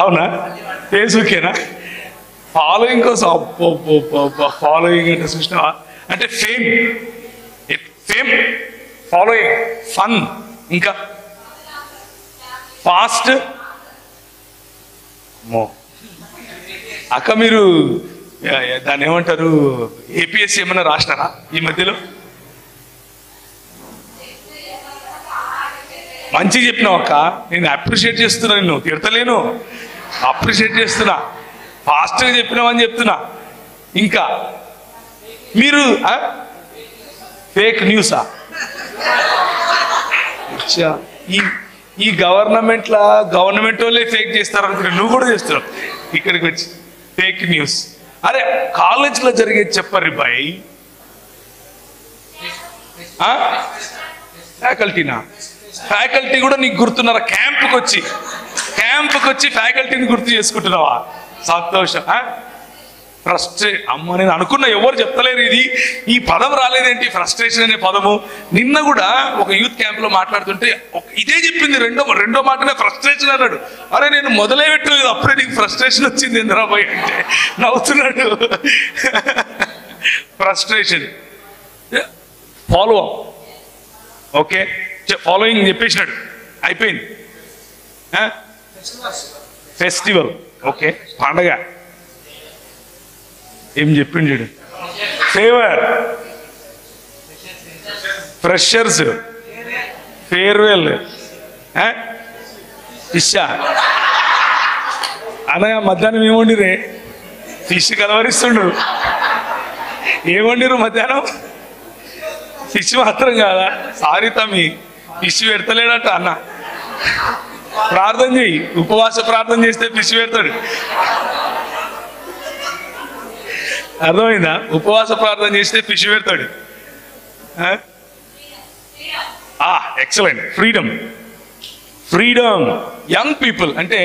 అవునా? ఫేస్బుకేనా? ఫాలోయింగ్ కోసం ఫాలోయింగ్ అంటే చూసినావా? అంటే ఫేమ్, ఫేమ్, ఫాలోయింగ్, ఫన్, ఇంకా ఫాస్ట్. అక్క మీరు దాన్ని ఏమంటారు, ఏపీఎస్సీ ఏమన్నా రాసినారా ఈ మధ్యలో? మంచిగా చెప్పినావు అక్క, నేను అప్రిషియేట్ చేస్తున్నా, నిన్ను తిడతలేను, అప్రిషియేట్ చేస్తున్నా. ఫాస్ట్గా చెప్పినావు అని చెప్తున్నా. ఇంకా మీరు ఫేక్ న్యూసా? ఈ గవర్నమెంట్ వాళ్ళే ఫేక్ చేస్తారు అనుకుంటే నువ్వు కూడా చేస్తున్నావు ఇక్కడికి వచ్చి ఫేక్ న్యూస్. అరే కాలేజీలో జరిగేది చెప్పరు బాయ్. ఫ్యాకల్టీనా? ఫ్యాకల్టీ కూడా నీకు గుర్తున్నారా? క్యాంపుకి వచ్చి ఫ్యాకల్టీని గుర్తు చేసుకుంటున్నావా? సంతోషం. అమ్మ నేను అనుకున్నా ఎవరు చెప్తలేరు, ఈ పదం రాలేదేంటి, ఫ్రస్ట్రేషన్ అనే పదము. నిన్న కూడా ఒక యూత్ క్యాంప్ లో మాట్లాడుతుంటే ఇదే చెప్పింది, రెండో మాటనే ఫ్రస్ట్రేషన్ అన్నాడు. అరే నేను మొదలే పెట్టలేదు, అప్పుడే నీకు ఫ్రస్ట్రేషన్ వచ్చింది ఇంద్రాబాయ్ అంటే నవ్వుతున్నాడు. Frustration, follow up. Okay, following చెప్పేసినాడు, అయిపోయింది. ఫెస్టివల్, ఓకే, పండగ ఏం చెప్పిండు చూడు. ఫేవర్, ఫ్రెషర్స్, ఫేర్వెల్, ఫిష్ అనగా మధ్యాహ్నం ఏమండిరే? ఫిష్ కలవరిస్తుండ్రు. ఏమండిరు మధ్యాహ్నం? ఫిష్ మాత్రం కాదా? సారీ తమ్మి, ఫిష్ పెడతలేడట అన్న. ప్రార్థన చెయ్యి, ఉపవాస ప్రార్థన చేస్తే ఫిష్ పెడతాడు. అర్థమైందా? ఉపవాస ప్రార్థన చేస్తే ఫిష్ పెడతాడు. ఎక్సలెంట్. ఫ్రీడమ్. యంగ్ పీపుల్ అంటే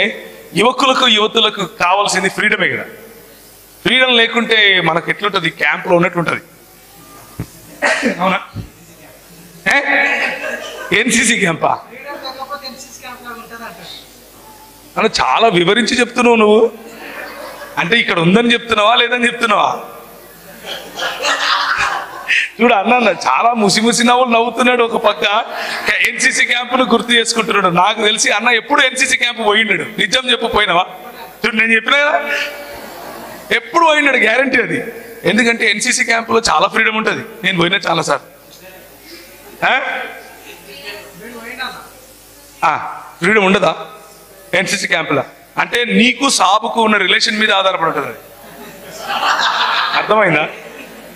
యువతులకు కావాల్సింది ఫ్రీడమే కదా. ఫ్రీడమ్ లేకుంటే మనకు ఎట్లుంటుంది? క్యాంప్లో ఉన్నట్లుంటుంది. అవునా? NCC CAMPA? అని చాలా వివరించి చెప్తున్నావు నువ్వు. అంటే ఇక్కడ ఉందని చెప్తున్నావా లేదని చెప్తున్నావా? చూడు అన్న చాలా ముసి నవ్వులు నవ్వుతున్నాడు. ఒక పక్క ఎన్సీసీ క్యాంపును గుర్తు చేసుకుంటున్నాడు. నాకు తెలిసి అన్న ఎప్పుడు ఎన్సీసీ క్యాంపు పోయిండాడు. నిజం చెప్పు, పోయినావా? చూడు నేను చెప్పినా కదా, ఎప్పుడు పోయినాడు, గ్యారంటీ అది. ఎందుకంటే ఎన్సీసీ క్యాంపులో చాలా ఫ్రీడమ్ ఉంటుంది. నేను పోయినా చాలా సార్. ఫ్రీడమ్ ఉండదా ఎన్సీసీ క్యాంపులో? అంటే నీకు సాబుకు ఉన్న రిలేషన్ మీద ఆధారపడి ఉంటుంది. అర్థమైందా?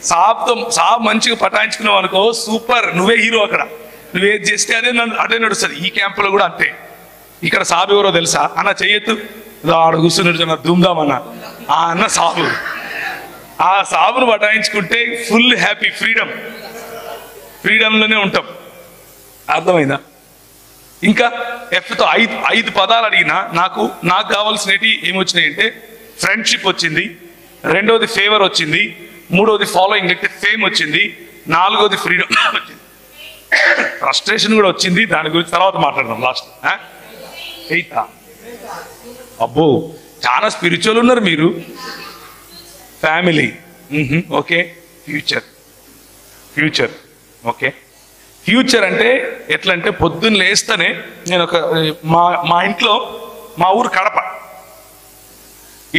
సాబ్ మంచిగా పటాయించుకున్నావు అనుకో, సూపర్, నువ్వే హీరో. అక్కడ నువ్వేది చేస్తే అదే నడుస్తుంది. ఈ క్యాంపులో కూడా అంతే. ఇక్కడ సాబ్ ఎవరో తెలుసా అన్న? చెయ్యొద్దు, ఆడ కూర్చున్నాడు ధూమ్ధామ్ అన్న. ఆ అన్న సాబు. ఆ సాబును పటాయించుకుంటే ఫుల్ హ్యాపీ, ఫ్రీడమ్లోనే ఉంటాం. అర్థమైందా? ఇంకా ఎఫ్తో 5 పదాలు అడిగినా నాకు కావాల్సినవి ఏమొచ్చినాయి అంటే ఫ్రెండ్షిప్ వచ్చింది, రెండోది ఫేవర్ వచ్చింది, మూడోది ఫాలోయింగ్ అంటే ఫేమ్ వచ్చింది, నాలుగోది ఫ్రీడమ్ వచ్చింది, ఫ్రస్ట్రేషన్ కూడా వచ్చింది. దాని గురించి తర్వాత మాట్లాడదాం లాస్ట్. ఎయితా? అబ్బో చాలా స్పిరిచువల్ ఉన్నారు మీరు. Family, okay. Future, okay. Future అంటే ఎట్లా అంటే పొద్దున్న లేస్తేనే నేను మా ఇంట్లో, మా ఊరు కడప,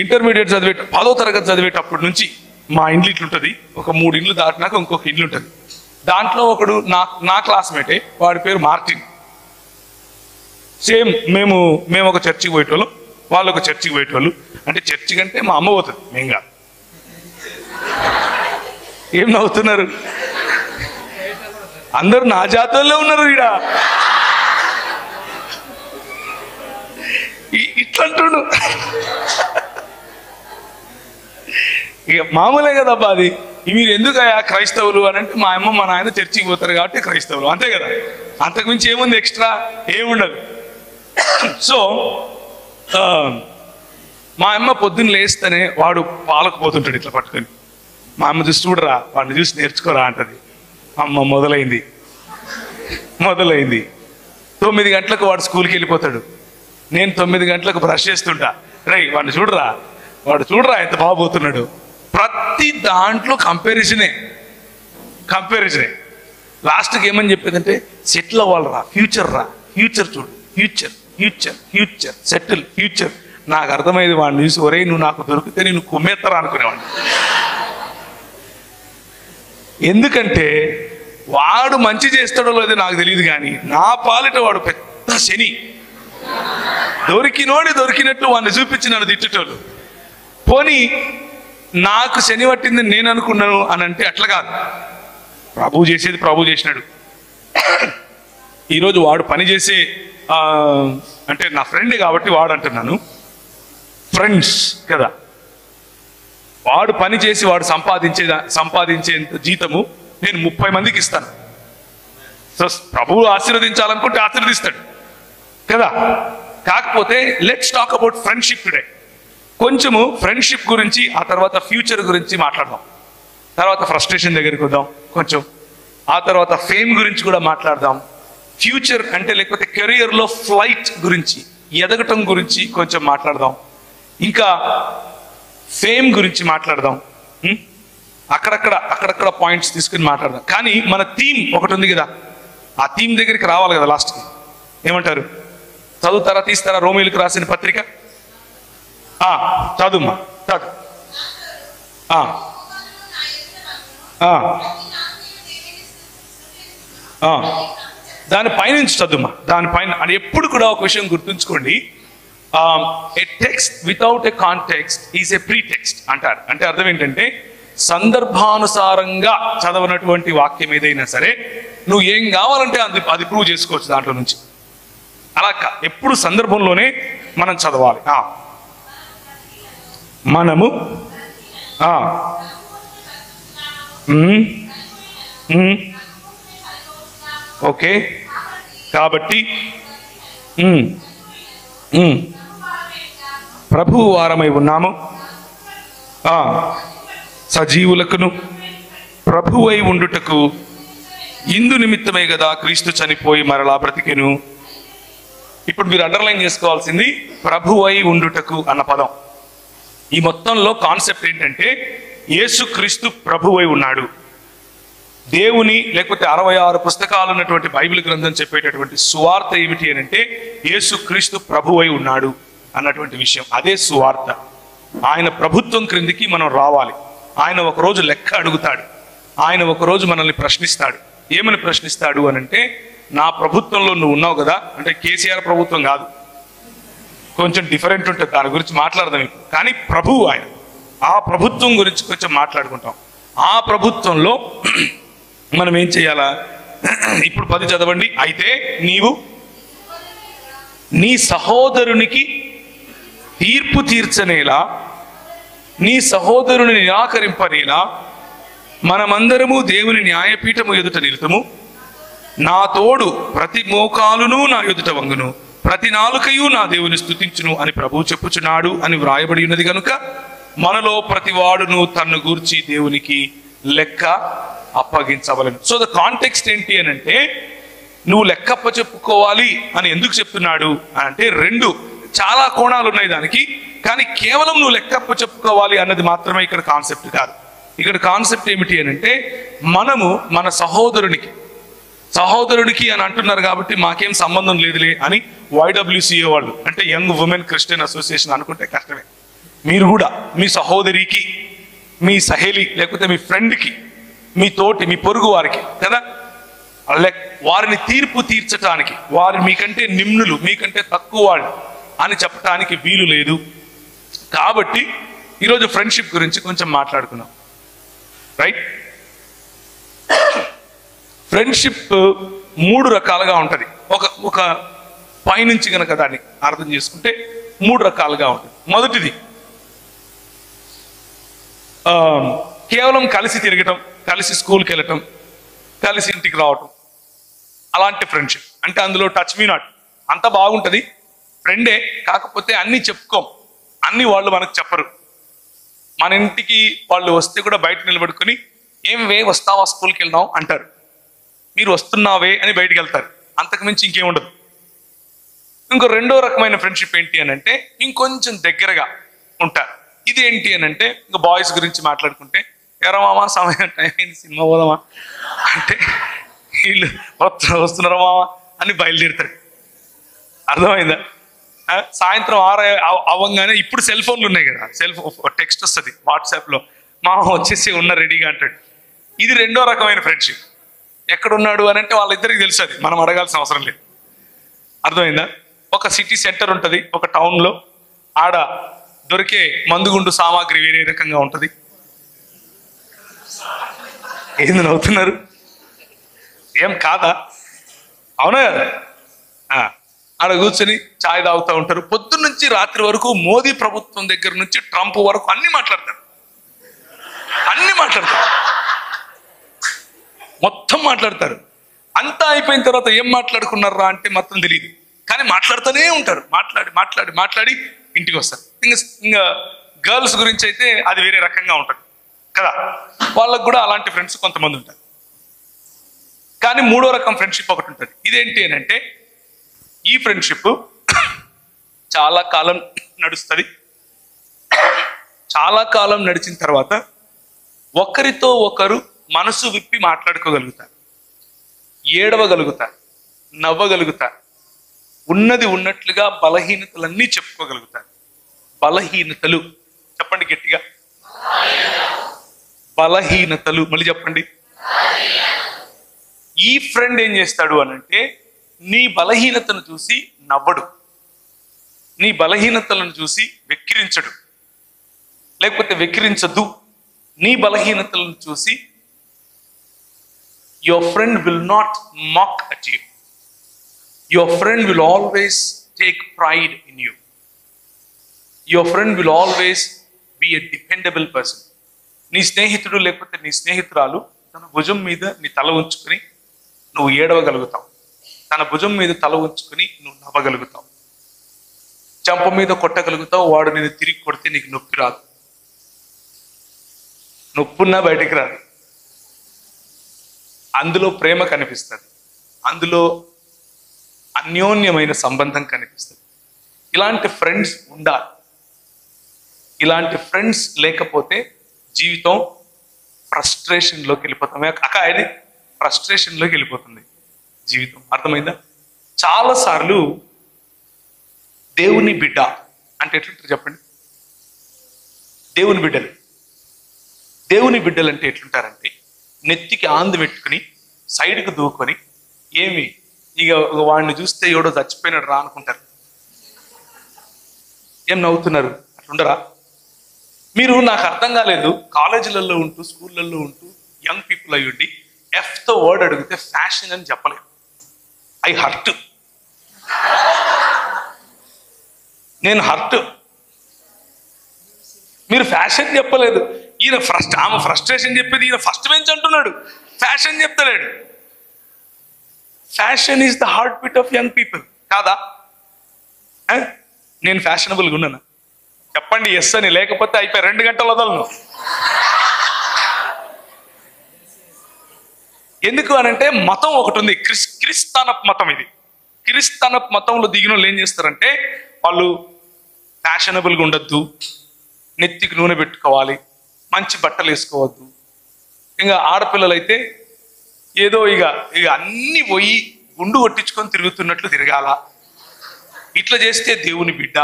ఇంటర్మీడియట్ 10వ తరగతి చదివేటప్పటి నుంచి మా ఇండ్లు ఇట్లుంటుంది. ఒక 3 ఇండ్లు దాటినాక ఇంకొక ఇల్లు ఉంటుంది. దాంట్లో ఒకడు నా క్లాస్మేటే, వాడి పేరు మార్టిన్. సేమ్ మేము ఒక చర్చికి పోయేటోళ్ళు, వాళ్ళు ఒక చర్చికి పోయేటోళ్ళు. అంటే చర్చి కంటే మా అమ్మ పోతుంది, మేము కాదు. ఏం నవ్వుతున్నారు? అందరూ నా జాతరలో ఉన్నారు ఈడ. ఇట్లంటుడు ఇక మామూలే కదబ్బా అది. మీరు ఎందుకు క్రైస్తవులు అని అంటే, మా అమ్మ మా నాయన చర్చికి పోతారు కాబట్టి క్రైస్తవులు, అంతే కదా. అంతకుమించి ఏముంది, ఎక్స్ట్రా ఏముండదు. సో మా అమ్మ పొద్దున్న లేస్తేనే వాడు పాలకు పోతుంటాడు ఇట్లా పట్టుకొని. మా అమ్మ చూసి చూడరా, వాడిని చూసి నేర్చుకోరా అంటది. అమ్మ మొదలైంది. 9 గంటలకు వాడు స్కూల్కి వెళ్ళిపోతాడు. నేను 9 గంటలకు బ్రష్ చేస్తుంటా. వాడిని చూడరా, వాడు చూడరా ఎంత బాగుపోతున్నాడు. ప్రతి దాంట్లో కంపారిజనే. లాస్ట్కి ఏమని చెప్పేదంటే సెటిల్ అవ్వాలరా, ఫ్యూచర్ చూడు, ఫ్యూచర్ సెటిల్ ఫ్యూచర్. నాకు అర్థమైంది వాడిని చూసి, ఒరే నువ్వు నాకు దొరికితే నేను కుమ్మేత్తరా అనుకునేవాడిని. ఎందుకంటే వాడు మంచి చేస్తాడో లేదో నాకు తెలియదు, కానీ నా పాలిట వాడు పెద్ద శని. దొరికినట్టు వాడిని చూపించి నన్ను తిట్టేటోళ్ళు. పోనీ నాకు శని పట్టింది నేను అనుకున్నాను అని అంటే అట్లా కాదు. ప్రభు చేసేది ప్రభు చేసినాడు. ఈరోజు వాడు పని చేసే అంటే నా ఫ్రెండ్ కాబట్టి వాడు అంటున్నాను, ఫ్రెండ్స్ కదా. వాడు పని చేసి వాడు సంపాదించేంత జీతము నేను 30 మందికి ఇస్తాను. సో ప్రభువు ఆశీర్వదించాలనుకుంటే ఆశీర్వదిస్తాడు కదా. కాకపోతే let's talk about friendship today. కొంచెము ఫ్రెండ్షిప్ గురించి, ఆ తర్వాత ఫ్యూచర్ గురించి మాట్లాడదాం. తర్వాత ఫ్రస్ట్రేషన్ దగ్గరికి వద్దాం కొంచెం. ఆ తర్వాత ఫేమ్ గురించి కూడా మాట్లాడదాం. ఫ్యూచర్ అంటే లేకపోతే కెరియర్లో ఫ్లైట్ గురించి, ఎదగటం గురించి కొంచెం మాట్లాడదాం. ఇంకా ఫేమ్ గురించి మాట్లాడదాం. అక్కడక్కడ పాయింట్స్ తీసుకుని మాట్లాడదాం. కానీ మన థీమ్ ఒకటి ఉంది కదా, ఆ థీమ్ దగ్గరికి రావాలి కదా లాస్ట్కి. ఏమంటారు? చదువుతారా, తీస్తారా? రోమిలకు రాసిన పత్రిక చదువుమా, చదువు. దాని పైనుంచి చదువుమా, దానిపైన. అని ఎప్పుడు కూడా ఒక విషయం గుర్తుంచుకోండి, a text without a context is a pretext అంటారు. అంటే అర్థం ఏంటంటే సందర్భానుసారంగా చదవనటువంటి వాక్యం ఏదైనా సరే నువ్వు ఏం కావాలంటే అది ప్రూవ్ చేసుకోవచ్చు దాంట్లో నుంచి. అలా ఎప్పుడు సందర్భంలోనే మనం చదవాలి. మనము ఓకే, కాబట్టి ప్రభువు వారమై ఉన్నాము, సజీవులకును ప్రభువై ఉండుటకు ఇందు నిమిత్తమే కదా క్రీస్తు చనిపోయి మరలా బ్రతికెను. ఇప్పుడు మీరు అండర్లైన్ చేసుకోవాల్సింది ప్రభువై ఉండుటకు అన్న పదం. ఈ మొత్తంలో కాన్సెప్ట్ ఏంటంటే యేసుక్రీస్తు ప్రభువై ఉన్నాడు. దేవుని లేకపోతే 66 పుస్తకాలు ఉన్నటువంటి బైబిల్ గ్రంథం చెప్పేటటువంటి సువార్త ఏమిటి అని అంటే యేసుక్రీస్తు ప్రభువై ఉన్నాడు అన్నటువంటి విషయం. అదే సువార్త. ఆయన ప్రభుత్వం క్రిందికి మనం రావాలి. ఆయన ఒకరోజు లెక్క అడుగుతాడు. ఆయన ఒకరోజు మనల్ని ప్రశ్నిస్తాడు. ఏమని ప్రశ్నిస్తాడు అని అంటే, నా ప్రభుత్వంలో నువ్వు ఉన్నావు కదా, అంటే కేసీఆర్ ప్రభుత్వం కాదు, కొంచెం డిఫరెంట్ ఉంటుంది, దాని గురించి మాట్లాడదాం ఇప్పుడు. కానీ ప్రభువు ఆయన, ఆ ప్రభుత్వం గురించి కొంచెం మాట్లాడుకుంటాం. ఆ ప్రభుత్వంలో మనం ఏం చేయాలా? ఇప్పుడు 10 చదవండి. అయితే నీవు నీ సహోదరునికి తీర్పు తీర్చనేలా, నీ సహోదరుని నిరాకరింపనేలా మనమందరము దేవుని న్యాయపీఠము ఎదుట నిలుతుము. నా తోడు ప్రతి మోకాలును నా ఎదుట వంగును, ప్రతి నాలుకయు నా దేవుని స్తుతించును అని ప్రభువు చెప్పుచున్నాడు అని వ్రాయబడి ఉన్నది కనుక మనలో ప్రతి వాడును తన్ను గూర్చి దేవునికి లెక్క అప్పగించవలను. సో ద కాంటెక్స్ట్ ఏంటి అని అంటే, నువ్వు లెక్క అప్పచెప్పుకోవాలి అని ఎందుకు చెప్తున్నాడు అంటే, చాలా కోణాలు ఉన్నాయి దానికి. కానీ కేవలం నువ్వు లెక్క అప్పచెప్పుకోవాలి అన్నది మాత్రమే ఇక్కడ కాన్సెప్ట్ కాదు. ఇక్కడ కాన్సెప్ట్ ఏమిటి అని అంటే, మనము మన సహోదరునికి అని అంటున్నారు కాబట్టి మాకేం సంబంధం లేదులే అని YWCA వాళ్ళు, అంటే యంగ్ ఉమెన్ క్రిస్టియన్ అసోసియేషన్ అనుకుంటే కష్టమే. మీరు కూడా మీ సహోదరికి, మీ సహేలి, లేకపోతే మీ ఫ్రెండ్కి, మీ తోటి, మీ పొరుగు వారికి కదా, వారిని తీర్పు తీర్చటానికి, వారు మీకంటే నిమ్నులు, మీకంటే తక్కువ వాళ్ళు అని చెప్పటానికి వీలు లేదు. కాబట్టి ఈరోజు ఫ్రెండ్షిప్ గురించి కొంచెం మాట్లాడుకున్నాం. రైట్? ఫ్రెండ్షిప్ 3 రకాలుగా ఉంటుంది. ఒక పైనుంచి కనుక దాన్ని అర్థం చేసుకుంటే 3 రకాలుగా ఉంటుంది. మొదటిది కేవలం కలిసి తిరగటం, కలిసి స్కూల్కి వెళ్ళటం, కలిసి ఇంటికి రావటం, అలాంటి ఫ్రెండ్షిప్. అంటే అందులో టచ్ మీ నాట్, అంత బాగుంటుంది, ఫ్రెండే, కాకపోతే అన్నీ చెప్పుకోం, అన్నీ వాళ్ళు మనకు చెప్పరు. మన ఇంటికి వాళ్ళు వస్తే కూడా బయట నిలబడుకొని ఏం వే వస్తావా స్కూల్కి వెళ్దాం అంటారు. మీరు వస్తున్నావే అని బయటికి వెళ్తారు. అంతకుమించి ఇంకేముండదు. ఇంకో రెండో రకమైన ఫ్రెండ్షిప్ ఏంటి అని అంటే ఇంకొంచెం దగ్గరగా ఉంటారు. ఇది ఏంటి అని అంటే ఇంకా బాయ్స్ గురించి మాట్లాడుకుంటే, ఎవరో మామ సమయం టైం అయింది సినిమా పోదామా అంటే వీళ్ళు వస్తున్నారా మామ అని బయలుదేరుతారు. అర్థమైందా? సాయంత్రం 6 అవ్వగానే ఇప్పుడు సెల్ ఫోన్లు ఉన్నాయి కదా, టెక్స్ట్ వస్తుంది వాట్సాప్లో, మామ వచ్చేసి ఉన్న రెడీగా అంటాడు. ఇది రెండో రకమైన ఫ్రెండ్షిప్. ఎక్కడున్నాడు అని అంటే వాళ్ళిద్దరికి తెలుసు, అది మనం అడగాల్సిన అవసరం లేదు. అర్థమైందా? ఒక సిటీ సెంటర్ ఉంటుంది ఒక టౌన్లో, ఆడ దొరికే మందుగుండు సామాగ్రి వేరే రకంగా ఉంటుంది. ఏంది నవ్వుతున్నారు? ఏం కాదా? అవునా కదా? ఆడ కూర్చొని ఛాయ్ తాగుతూ ఉంటారు. పొద్దున్న నుంచి రాత్రి వరకు మోదీ ప్రభుత్వం దగ్గర నుంచి ట్రంప్ వరకు అన్ని మాట్లాడతారు, మొత్తం మాట్లాడతారు. అంతా అయిపోయిన తర్వాత ఏం మాట్లాడుకున్నారా అంటే మొత్తం తెలియదు, కానీ మాట్లాడుతూనే ఉంటారు. మాట్లాడి ఇంటికి వస్తారు. ఇంకా గర్ల్స్ గురించి అయితే అది వేరే రకంగా ఉంటుంది కదా, వాళ్ళకు కూడా అలాంటి ఫ్రెండ్స్ కొంతమంది ఉంటారు. కానీ మూడో రకం ఫ్రెండ్షిప్ ఒకటి ఉంటుంది. ఇదేంటి అని అంటే ఈ ఫ్రెండ్షిప్ చాలా కాలం నడుస్తుంది. చాలా కాలం నడిచిన తర్వాత ఒకరితో ఒకరు మనసు విప్పి మాట్లాడుకోగలుగుతారు, ఏడవగలుగుతారు, నవ్వగలుగుతారు, ఉన్నది ఉన్నట్లుగా బలహీనతలన్నీ చెప్పుకోగలుగుతారు. బలహీనతలు చెప్పండి గట్టిగా, బలహీనతలు. మళ్ళీ చెప్పండి. ఈ ఫ్రెండ్ ఏం చేస్తాడు అనంటే నీ బలహీనతను చూసి నవ్వడు, నీ బలహీనతలను చూసి వెక్కిరించడు, లేకపోతే వెక్కిరించదు. నీ బలహీనతలను చూసి your friend will not mock at you. Your friend will always take pride in you. Your friend will always be a dependable person. నీ స్నేహితుడు లేకపోతే నీ స్నేహితురాలు తన భుజం మీద నీ తల ఉంచుకుని నువ్వు ఏడవగలుగుతావు, తన భుజం మీద తల ఉంచుకుని నువ్వు నవ్వగలుగుతావు, చెంప మీద కొట్టగలుగుతావు. వాడు నేను తిరిగి కొడితే నీకు నొప్పి రాదు, నొప్పున్నా బయటికి రాదు. అందులో ప్రేమ కనిపిస్తుంది, అందులో అన్యోన్యమైన సంబంధం కనిపిస్తుంది. ఇలాంటి ఫ్రెండ్స్ ఉండాలి. ఇలాంటి ఫ్రెండ్స్ లేకపోతే జీవితం ఫ్రస్ట్రేషన్లోకి వెళ్ళిపోతాం. అది ఫ్రస్ట్రేషన్లోకి వెళ్ళిపోతుంది జీవితం. అర్థమైందా? చాలాసార్లు దేవుని బిడ్డ అంటే ఎట్లుంటారు చెప్పండి? దేవుని బిడ్డలు అంటే ఎట్లుంటారంటే నెత్తికి ఆందు పెట్టుకుని సైడ్కి దూకొని ఏమి ఇక వాడిని చూస్తే ఎవడో చచ్చిపోయినాడు రా అనుకుంటారు. ఏం నవ్వుతున్నారు? అట్లుండరా మీరు? నాకు అర్థం కాలేదు. కాలేజీలలో ఉంటూ స్కూళ్ళల్లో ఉంటూ యంగ్ పీపుల్ అయ్యుండి ఎఫ్తో వర్డ్ అడిగితే ఫ్యాషన్ అని చెప్పలేదు. ఐ హర్ట్, నేను హర్ట్. మీరు ఫ్యాషన్ చెప్పలేదు. ఈయన ఆమె ఫ్రస్ట్రేషన్ చెప్పేది ఈయన ఫస్ట్ బెంచ్ అంటున్నాడు, ఫ్యాషన్ చెప్తలేడు. Fashion is the heartbeat of young people కాదా? నేను ఫ్యాషనబుల్గా ఉన్నానా? చెప్పండి ఎస్ అని. లేకపోతే అయిపోయి 2 గంటలు వదలను. ఎందుకు అనంటే మతం ఒకటి ఉంది, క్రిస్తానప్ మతం. ఇది క్రిస్తానప్ మతంలో దిగిన వాళ్ళు ఏం చేస్తారంటే వాళ్ళు ఫ్యాషనబుల్గా ఉండొద్దు, నెత్తికి నూనె పెట్టుకోవాలి, మంచి బట్టలు వేసుకోవద్దు. ఇంకా ఆడపిల్లలు అయితే ఏదో ఇక అన్ని పోయి గుండు కొట్టించుకొని తిరుగుతున్నట్లు తిరగాల. ఇట్లా చేస్తే దేవుని బిడ్డ,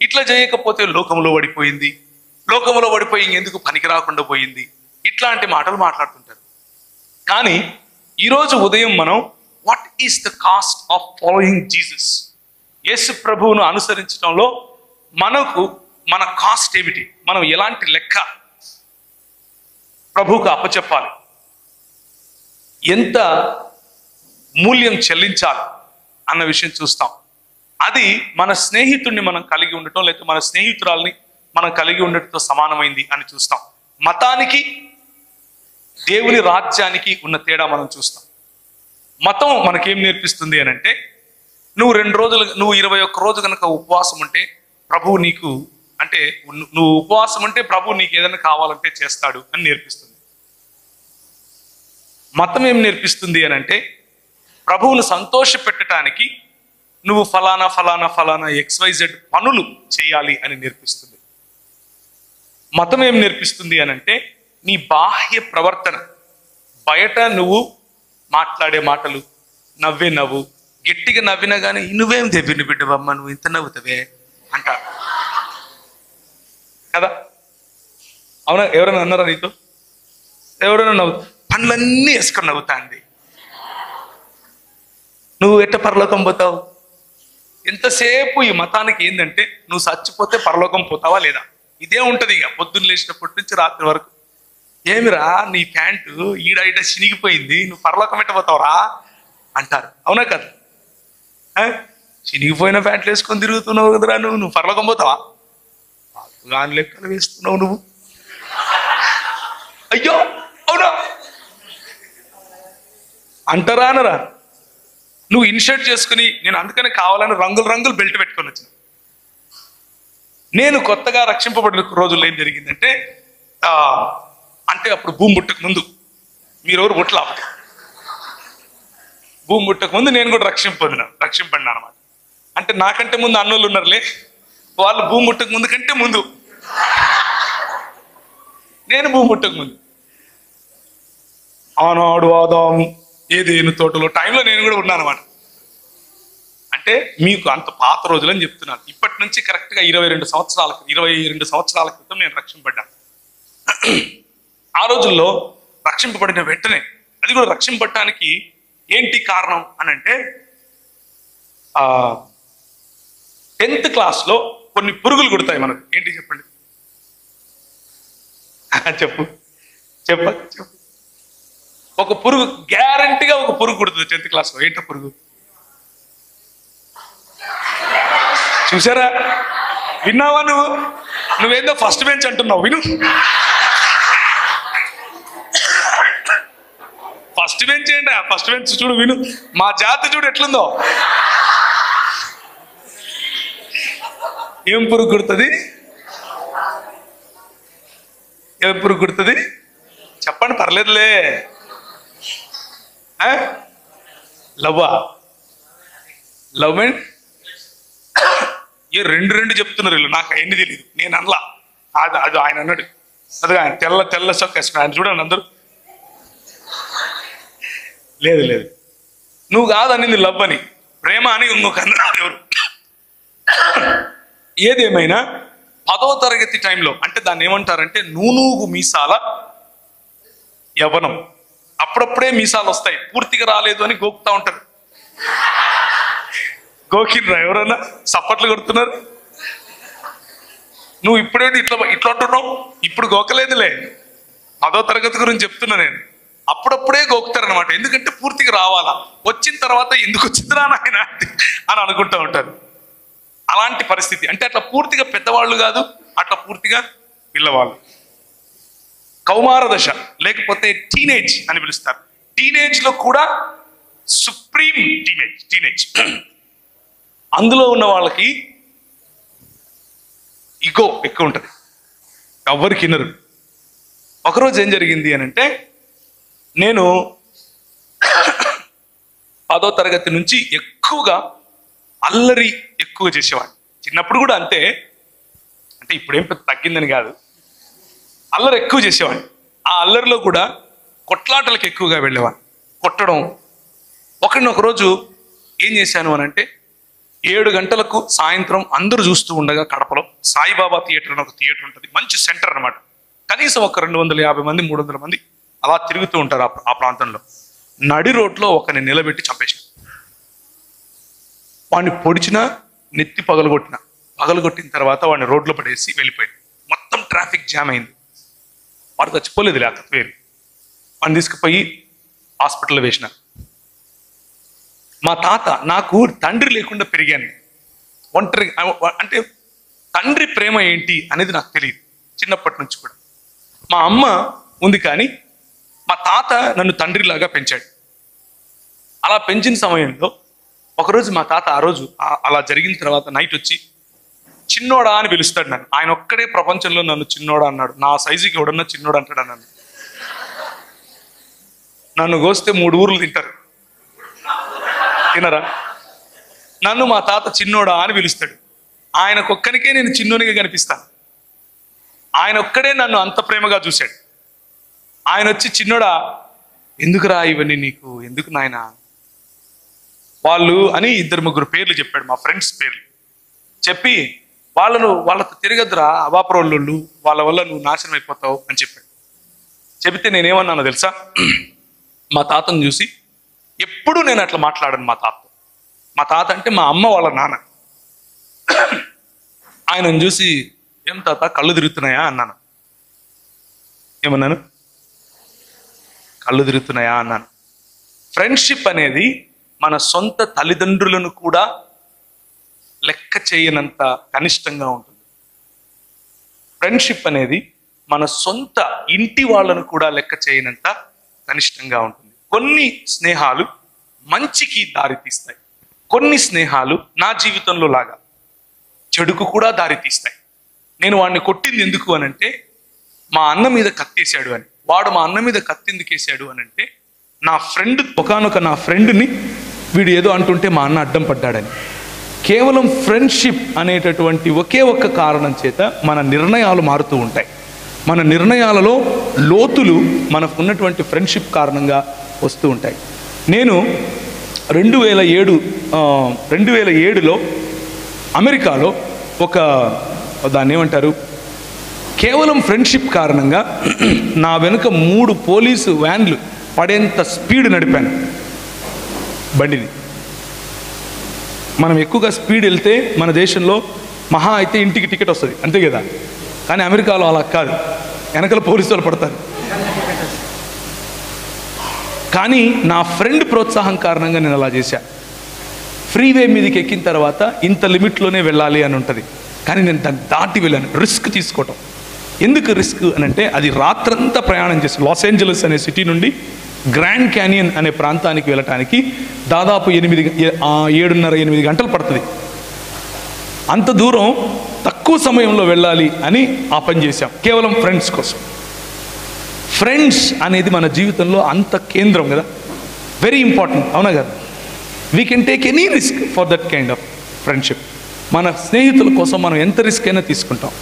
ఇట్లా చేయకపోతే లోకంలో పడిపోయింది, లోకంలో పడిపోయి ఇంకెందుకు పనికి రాకుండా పోయింది. ఇట్లాంటి మాటలు మాట్లాడుతుంటారు. కానీ ఈరోజు ఉదయం మనం what is the cost of following Jesus, యేసు ప్రభువును అనుసరించడంలో మన కాస్ట్ ఏమిటి, మనం ఎలాంటి లెక్క ప్రభువుకు అప్పచెప్పాలి, ఎంత మూల్యం చెల్లించాలి అన్న విషయం చూస్తాం. అది మన స్నేహితుడిని మనం కలిగి ఉండటం, లేకపోతే మన స్నేహితురాల్ని మనం కలిగి ఉండటంతో సమానమైంది అని చూస్తాం. మతానికి దేవుని రాజ్యానికి ఉన్న తేడా మనం చూస్తాం. మతం మనకేం నేర్పిస్తుంది అని అంటే నువ్వు 21 రోజు కనుక ఉపవాసం ఉంటే ప్రభువు నీకు అంటే నువ్వు ఉపవాసం ఉంటే ప్రభువు నీకు ఏదైనా కావాలంటే చేస్తాడు అని నేర్పిస్తుంది. మతం ఏం నేర్పిస్తుంది అని అంటే ప్రభువును సంతోష పెట్టడానికి నువ్వు ఫలానా ఫలానా ఫలానా XYZ పనులు చేయాలి అని నేర్పిస్తుంది. మతం ఏం నేర్పిస్తుంది అని అంటే నీ బాహ్య ప్రవర్తన, బయట నువ్వు మాట్లాడే మాటలు, నవ్వే నవ్వు, గట్టిగా నవ్వినా కానీ నువ్వేం తెబ్బిని బిడ్డవమ్మ నువ్వు ఇంత నవ్వుతావే అంటారు కదా. అవునా? ఎవరైనా అన్నారా నీతో? ఎవరైనా నవ్వు పండ్లన్నీ వేసుకొని నవ్వుతా అండి. నువ్వు ఎట్ట పరలోకం పోతావు? ఎంతసేపు ఈ మతానికి ఏంటంటే నువ్వు చచ్చిపోతే పరలోకం పోతావా లేదా, ఇదే ఉంటది. ఇక పొద్దున్న లేచినప్పటి నుంచి రాత్రి వరకు ఏమిరా నీ ప్యాంటు ఈడ ఈడ చినిగిపోయింది, నువ్వు పరలోకం ఎట్టబోతావురా అంటారు. అవునా కదా? చినిగిపోయిన ప్యాంట్లు వేసుకొని తిరుగుతున్నావు కదరా, నువ్వు పరలోకం పోతావా? గాని లెక్కలు వేస్తున్నావు నువ్వు. అయ్యో అవునా అంటారా అనరా? నువ్వు ఇన్షర్ట్ చేసుకుని, నేను అందుకనే కావాలని రంగులు రంగులు బెల్ట్ పెట్టుకొని వచ్చిన. నేను కొత్తగా రక్షింపబడిన రోజుల్లో ఏం జరిగిందంటే అంటే అప్పుడు భూమి పుట్టక ముందు, మీరెవరు పుట్టలా, భూమి పుట్టక ముందు నేను కూడా రక్షింపడినా అనమాట. అంటే నాకంటే ముందు అన్నోళ్ళు ఉన్నారులే, వాళ్ళు భూమి పుట్టక ముందు కంటే ముందు, నేను భూమి పుట్టక ముందు. ఆనాడు ఆదాము ఏదేను తోటలో టైంలో నేను కూడా ఉన్నాను అనమాట. అంటే మీకు అంత పాత రోజులని చెప్తున్నాను. ఇప్పటి నుంచి కరెక్ట్గా 22 సంవత్సరాల క్రితం నేను రక్షింపడ్డాను. ఆ రోజుల్లో రక్షింపబడిన వెంటనే, అది కూడా రక్షింపడటానికి ఏంటి కారణం అని అంటే 10th క్లాస్లో కొన్ని పురుగులు కుడతాయి మనకు. ఏంటి చెప్పండి? చెప్పు చెప్ప చెప్పు ఒక పురుగు, గ్యారంటీగా ఒక పురుగు కుడుతుంది 10th క్లాస్లో. ఏంటో పురుగు చూసారా? విన్నావా నువ్వు? నువ్వేందో ఫస్ట్ బెంచ్ అంటున్నావు, విను. ఫస్ట్ బెంచ్ ఏంటి? ఫస్ట్ బెంచ్ చూడు, విను. మా జాతి చూడు ఎట్లుందో. ఏం పురుగు కుడుతుంది? ఏం పురుగు కుడుతుంది చెప్పండి, పర్లేదులే. లవ్వా? లవ్ అండ్ ఏ రెండు చెప్తున్నారు వీళ్ళు, నాకు ఎన్ని తెలియదు, నేను అనలా. అది ఆయన అన్నాడు. అది ఆయన తెల్ల సొక్క వేసుకున్నాడు. ఆయన చూడండి అందరూ. లేదు నువ్వు కాదనింది లవ్ అని, ప్రేమ అని ఇంకొక అన్నారు ఎవరు. ఏదేమైనా 10వ తరగతి టైంలో, అంటే దాన్ని ఏమంటారంటే నూనూగు మీసాల యవ్వనం. అప్పుడప్పుడే మీసాలు వస్తాయి, పూర్తిగా రాలేదు అని గోకుతా ఉంటారు. గోకిర్రా ఎవరన్నా? చప్పట్లు కొడుతున్నారు. నువ్వు ఇప్పుడేంటి ఇట్లా అంటున్నావు? ఇప్పుడు గోకలేదులే, 10వ తరగతి గురించి చెప్తున్నా నేను. అప్పుడప్పుడే గోకుతారనమాట. ఎందుకంటే పూర్తిగా రావాలా, వచ్చిన తర్వాత ఎందుకు వచ్చిందిరా నాయన అని అనుకుంటూ ఉంటారు. అలాంటి పరిస్థితి. అంటే అట్లా పూర్తిగా పెద్దవాళ్ళు కాదు, అట్లా పూర్తిగా పిల్లవాళ్ళు. కౌమార దశ లేకపోతే టీనేజ్ అని పిలుస్తారు. టీనేజ్ లో కూడా సుప్రీం టీనేజ్ అందులో ఉన్న వాళ్ళకి ఇగో ఎక్కువ ఉంటుంది, ఎవరికి వినరు. ఒకరోజు ఏం జరిగింది అని అంటే, నేను 10వ తరగతి నుంచి ఎక్కువగా అల్లరి ఎక్కువ చేసేవాడిని. చిన్నప్పుడు కూడా అంతే, అంటే ఇప్పుడేం పెద్ద తగ్గిందని కాదు, అల్లరి ఎక్కువ చేసేవాడిని. ఆ అల్లరిలో కూడా కొట్లాటలకు ఎక్కువగా వెళ్ళేవాడిని, కొట్టడం. ఒకరోజు ఏం చేశాను అని అంటే, 7 గంటలకు సాయంత్రం అందరూ చూస్తూ ఉండగా కడపలో సాయిబాబా థియేటర్ అని ఒక థియేటర్ ఉంటుంది, మంచి సెంటర్ అనమాట. కనీసం ఒక 250 మంది 300 మంది అలా తిరుగుతూ ఉంటారు ఆ ప్రాంతంలో. నడి రోడ్లో ఒకరిని నిలబెట్టి చంపేసిన. వాడిని పొడిచిన, నెత్తి పగలగొట్టిన తర్వాత వాడిని రోడ్లో పడేసి వెళ్ళిపోయాడు. మొత్తం ట్రాఫిక్ జామ్ అయింది. వాడు చచ్చిపోలేదు, లేకపోతే వేరు. వాడిని తీసుకుపోయి హాస్పిటల్లో వేసిన. మా తాత, నాకు తండ్రి లేకుండా పెరిగాను, ఒంటరి. అంటే తండ్రి ప్రేమ ఏంటి అనేది నాకు తెలియదు చిన్నప్పటి నుంచి కూడా. మా అమ్మ ఉంది కానీ మా తాత నన్ను తండ్రిలాగా పెంచాడు. అలా పెంచిన సమయంలో ఒకరోజు మా తాత, ఆ రోజు అలా జరిగిన తర్వాత నైట్ వచ్చి చిన్నోడా అని పిలుస్తాడు నన్ను. ఆయన ఒక్కడే ప్రపంచంలో నన్ను చిన్నోడా అన్నాడు. నా సైజుకి ఎవడన్నా చిన్నోడా అంటాడా నన్ను? నన్ను కోస్తే 3 ఊర్లు తింటారు, తినరా? నన్ను మా తాత చిన్నోడా అని పిలుస్తాడు. ఆయనకొక్కనికే నేను చిన్నోనిగా కనిపిస్తాను. ఆయన ఒక్కడే నన్ను అంత ప్రేమగా చూశాడు. ఆయన వచ్చి, చిన్నోడా ఎందుకురా ఇవన్నీ నీకు, ఎందుకు నాయన వాళ్ళు అని 2-3 పేర్లు చెప్పాడు, మా ఫ్రెండ్స్ పేర్లు చెప్పి, వాళ్ళతో తిరగద్దురా అవాప్రోళ్ళు, వాళ్ళ వల్ల నువ్వు నాశనం అయిపోతావు అని చెప్పాడు. చెబితే నేనేమన్నానో తెలుసా? మా తాతను చూసి, ఎప్పుడు నేను అట్లా మాట్లాడాను మా తాత. మా తాత అంటే మా అమ్మ వాళ్ళ నాన్న. ఆయనను చూసి, ఏం తాత కళ్ళు తిరుగుతున్నాయా అన్నాను. ఏమన్నాను? కళ్ళు తిరుగుతున్నాయా అన్నాను. ఫ్రెండ్షిప్ అనేది మన సొంత తల్లిదండ్రులను కూడా లెక్క చేయనంత కనిష్టంగా ఉంటుంది. ఫ్రెండ్షిప్ అనేది మన సొంత ఇంటి వాళ్ళను కూడా లెక్క చేయనంత కనిష్టంగా ఉంటుంది. కొన్ని స్నేహాలు మంచికి దారితీస్తాయి, కొన్ని స్నేహాలు నా జీవితంలో లాగా చెడుకు కూడా దారితీస్తాయి. నేను వాడిని కొట్టింది ఎందుకు అనంటే, మా అన్న మీద కత్తేశాడు అని. వాడు మా అన్న మీద కత్తి ఎందుకు వేసాడు అనంటే, నా ఫ్రెండ్ ఒకనొక నా ఫ్రెండ్ని వీడు ఏదో అంటుంటే మా అన్న అడ్డం పడ్డాడని. కేవలం ఫ్రెండ్షిప్ అనేటటువంటి ఒకే ఒక్క కారణం చేత మన నిర్ణయాలు మారుతూ ఉంటాయి. మన నిర్ణయాలలో లోతులు మనకు ఉన్నటువంటి ఫ్రెండ్షిప్ కారణంగా వస్తూ ఉంటాయి. నేను 2007లో అమెరికాలో దాన్ని ఏమంటారు, కేవలం ఫ్రెండ్షిప్ కారణంగా నా వెనుక 3 పోలీసు వ్యాన్లు పడేంత స్పీడ్ నడిపాను బండిని. మనం ఎక్కువగా స్పీడ్ వెళ్తే మన దేశంలో మహా అయితే ఇంటికి టికెట్ వస్తుంది, అంతే కదా. కానీ అమెరికాలో అలా కాదు, వెనకల పోలీసు వాళ్ళు పడతారు. కానీ నా ఫ్రెండ్ ప్రోత్సాహం కారణంగా నేను అలా చేశాను. ఫ్రీవే మీదకి ఎక్కిన తర్వాత ఇంత లిమిట్లోనే వెళ్ళాలి అని ఉంటుంది, కానీ నేను దాన్ని దాటి వెళ్ళాను. రిస్క్ తీసుకోవటం. ఎందుకు రిస్క్ అని అంటే, అది రాత్రంతా ప్రయాణం చేసి లాస్ ఏంజలస్ అనే సిటీ నుండి గ్రాండ్ క్యానియన్ అనే ప్రాంతానికి వెళ్ళటానికి దాదాపు 7:30-8 గంటలు పడుతుంది. అంత దూరం తక్కువ సమయంలో వెళ్ళాలి అని ఆ పని చేశాం, కేవలం ఫ్రెండ్స్ కోసం. ఫ్రెండ్స్ అనేది మన జీవితంలో అంత కేంద్రం కదా, వెరీ ఇంపార్టెంట్, అవునా కదా. We can take any risk for that kind of friendship. మన స్నేహితుల కోసం మనం ఎంత రిస్క్ అయినా తీసుకుంటాం.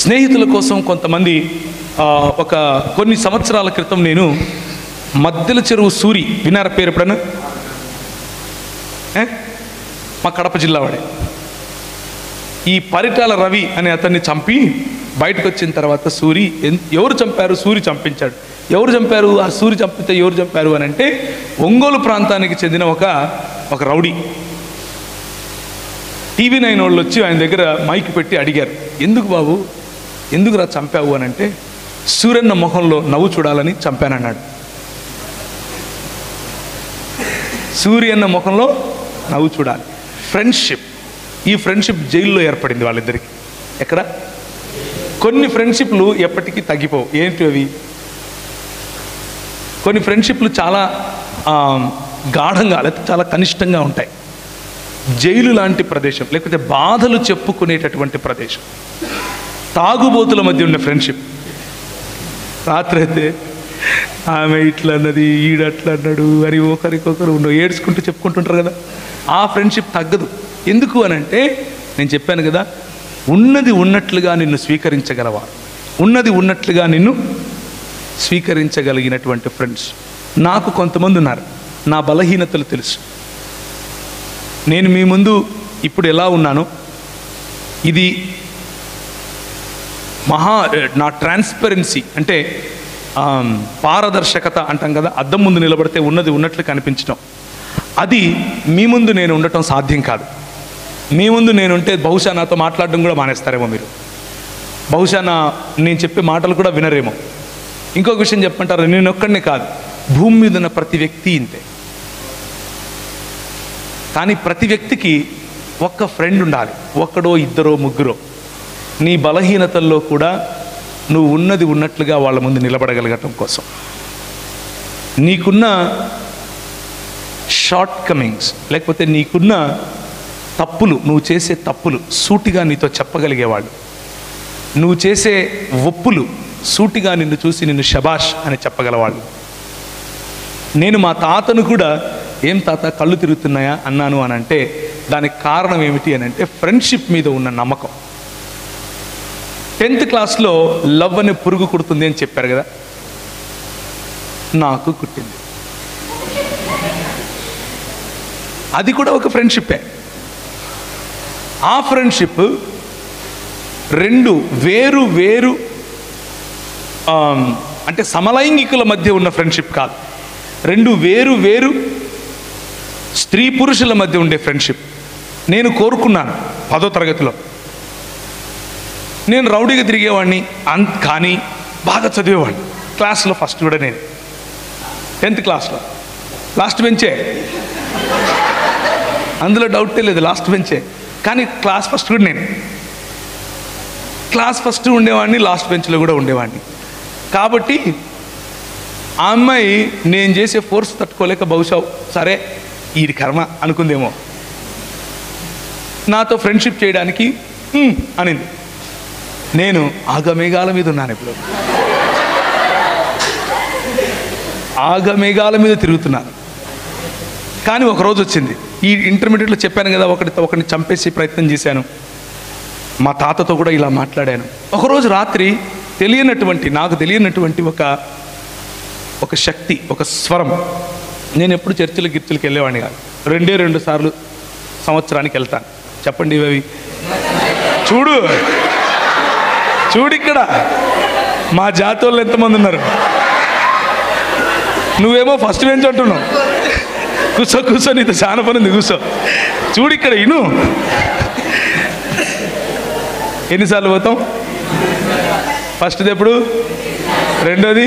స్నేహితుల కోసం కొంతమంది కొన్ని సంవత్సరాల క్రితం నేను మద్దెల చెరువు సూరి, వినారా పేరు ఎప్పుడన్నా? మా కడప జిల్లా వాడే. ఈ పరిటాల రవి అనే అతన్ని చంపి బయటకు వచ్చిన తర్వాత సూరి ఎవరు చంపారు? సూరి చంపించాడు. ఎవరు చంపారు? ఆ సూరి చంపితే ఎవరు చంపారు అని అంటే, ఒంగోలు ప్రాంతానికి చెందిన ఒక రౌడీ. TV9 వాళ్ళు వచ్చి ఆయన దగ్గర మైక్ పెట్టి అడిగారు, ఎందుకు బాబు, ఎందుకురా చంపావు అని అంటే, సూర్యన్న మొహంలో నవ్వు చూడాలని చంపానన్నాడు. సూర్యన్న ముఖంలో నవ్వు చూడాలి. ఫ్రెండ్షిప్. ఈ ఫ్రెండ్షిప్ జైల్లో ఏర్పడింది వాళ్ళిద్దరికి. ఎక్కడ? కొన్ని ఫ్రెండ్షిప్లు ఎప్పటికీ తగ్గిపోవు. ఏంటి అవి? కొన్ని ఫ్రెండ్షిప్లు చాలా గాఢంగా లేకపోతే చాలా కనిష్టంగా ఉంటాయి. జైలు లాంటి ప్రదేశం, లేకపోతే బాధలు చెప్పుకునేటటువంటి ప్రదేశం, తాగుబోతుల మధ్య ఉన్న ఫ్రెండ్షిప్. రాత్రి అయితే ఆమె ఇట్లా అన్నది, ఈడట్లా అన్నాడు అని ఒకరికొకరు ఏడ్చుకుంటూ చెప్పుకుంటుంటారు కదా. ఆ ఫ్రెండ్షిప్ తగ్గదు. ఎందుకు అని అంటే, నేను చెప్పాను కదా, ఉన్నది ఉన్నట్లుగా నిన్ను స్వీకరించగలవా, ఉన్నది ఉన్నట్లుగా నిన్ను స్వీకరించగలిగినటువంటి ఫ్రెండ్స్. నాకు కొంతమంది ఉన్నారు, నా బలహీనతలు తెలుసు. నేను మీ ముందు ఇప్పుడు ఎలా ఉన్నానో, ఇది నా ట్రాన్స్పరెన్సీ అంటే పారదర్శకత అంటాం కదా, అద్దం ముందు నిలబడితే ఉన్నది ఉన్నట్లు కనిపించడం, అది మీ ముందు నేను ఉండటం సాధ్యం కాదు. మీ ముందు నేనుంటే బహుశా నాతో మాట్లాడడం కూడా మానేస్తారేమో మీరు, బహుశా నేను చెప్పే మాటలు కూడా వినరేమో. ఇంకొక విషయం చెప్పంటారు, నేను ఒక్కడినే కాదు, భూమి మీద ఉన్న ప్రతి వ్యక్తి ఇంతే. కానీ ప్రతి వ్యక్తికి ఒక్క ఫ్రెండ్ ఉండాలి, ఒక్కడో ఇద్దరో ముగ్గురో. నీ బలహీనతల్లో కూడా నువ్వు ఉన్నది ఉన్నట్లుగా వాళ్ళ ముందు నిలబడగలగటం కోసం, నీకున్న షార్ట్ కమింగ్స్ లేకపోతే నీకున్న తప్పులు, నువ్వు చేసే తప్పులు సూటిగా నీతో చెప్పగలిగేవాళ్ళు, నువ్వు చేసే ఒప్పులు సూటిగా నిన్ను చూసి నిన్ను శబాష్ అని చెప్పగలవాళ్ళు. నేను మా తాతను కూడా, ఏం తాత కళ్ళు తిరుగుతున్నాయా అన్నాను అని అంటే, దానికి కారణం ఏమిటి అని అంటే ఫ్రెండ్షిప్ మీద ఉన్న నమ్మకం. 10th క్లాస్లో లవ్ అనే పురుగు కుడుతుంది అని చెప్పారు కదా, నాకు కుట్టింది. అది కూడా ఒక ఫ్రెండ్షిప్పే. ఆ ఫ్రెండ్షిప్ 2 వేరు వేరు అంటే సమలైంగికుల మధ్య ఉన్న ఫ్రెండ్షిప్ కాదు, 2 వేరు వేరు స్త్రీ పురుషుల మధ్య ఉండే ఫ్రెండ్షిప్. నేను కోరుకున్నాను 10వ తరగతిలో. నేను రౌడీగా తిరిగేవాడిని, కానీ బాగా చదివేవాడిని. క్లాస్లో ఫస్ట్ కూడా నేను 10th క్లాస్లో లాస్ట్ బెంచే, అందులో డౌటే లేదు, లాస్ట్ బెంచే. కానీ క్లాస్ ఫస్ట్ కూడా నేను, క్లాస్ ఫస్ట్ ఉండేవాడిని, లాస్ట్ బెంచ్లో కూడా ఉండేవాడిని. కాబట్టి ఆ అమ్మాయి నేను చేసే ఫోర్స్ తట్టుకోలేక బహుశా సరే ఇది కర్మ అనుకుందేమో, నాతో ఫ్రెండ్షిప్ చేయడానికి అనింది. నేను ఆగమేఘాల మీద ఉన్నాను, ఇప్పుడు ఆగమేఘాల మీద తిరుగుతున్నాను. కానీ ఒకరోజు వచ్చింది, ఈ ఇంటర్మీడియట్లో చెప్పాను కదా, ఒకరిని చంపేసి ప్రయత్నం చేశాను. మా తాతతో కూడా ఇలా మాట్లాడాను. ఒకరోజు రాత్రి నాకు తెలియనటువంటి ఒక శక్తి, ఒక స్వరం. నేను ఎప్పుడు చర్చిలకి వెళ్ళేవాడిని కాదు, 2 సార్లు సంవత్సరానికి వెళ్తాను. చెప్పండి ఇవి. చూడు ఇక్కడ మా జాతి వాళ్ళు ఎంతమంది ఉన్నారు. నువ్వేమో ఫస్ట్ బెంచ్ అంటున్నావు. కూర్చో, నీతో చాలా పని ఉంది, కూర్చో. చూడు ఇక్కడ ఇను. ఎన్నిసార్లు పోతాం? ఫస్ట్ది ఎప్పుడు? రెండోది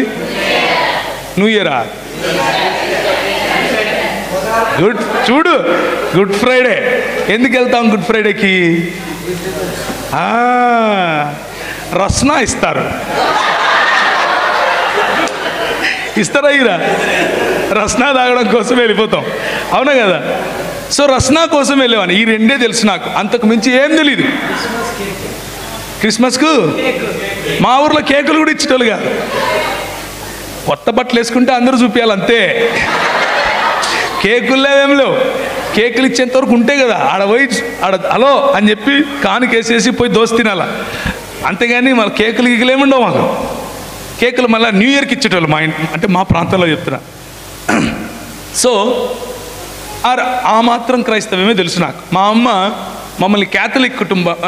న్యూ ఇయరా? Good Friday. ఎందుకు వెళ్తాం గుడ్ ఫ్రైడేకి? రస్నా ఇస్తారు. ఇస్తారా? ఇరా రస్నా తాగడం కోసం వెళ్ళిపోతాం, అవునా కదా? సో రస్నా కోసం వెళ్ళేవాడిని. ఈ 2 తెలుసు నాకు, అంతకు మించి ఏం తెలీదు. క్రిస్మస్కు మా ఊర్లో కేకులు కూడా ఇచ్చేటోళ్ళు కాదు. కొత్త బట్టలు వేసుకుంటే అందరూ చూపించాలి అంతే. కేకులు లేవేం లేవు. కేకులు ఇచ్చేంత వరకు ఉంటే కదా ఆడ పోయి హలో అని చెప్పి కానుకేసేసి పోయి దోశ తినాలా, అంతేగాని మళ్ళీ కేకులు గీకులేముండవు మాకు. కేకులు మళ్ళీ న్యూ ఇయర్కి ఇచ్చేటోళ్ళు మా ఇంటి, అంటే మా ప్రాంతంలో చెప్తున్నా. సో ఆ మాత్రం క్రైస్తవమే తెలుసు నాకు. మా అమ్మ మమ్మల్ని క్యాథలిక్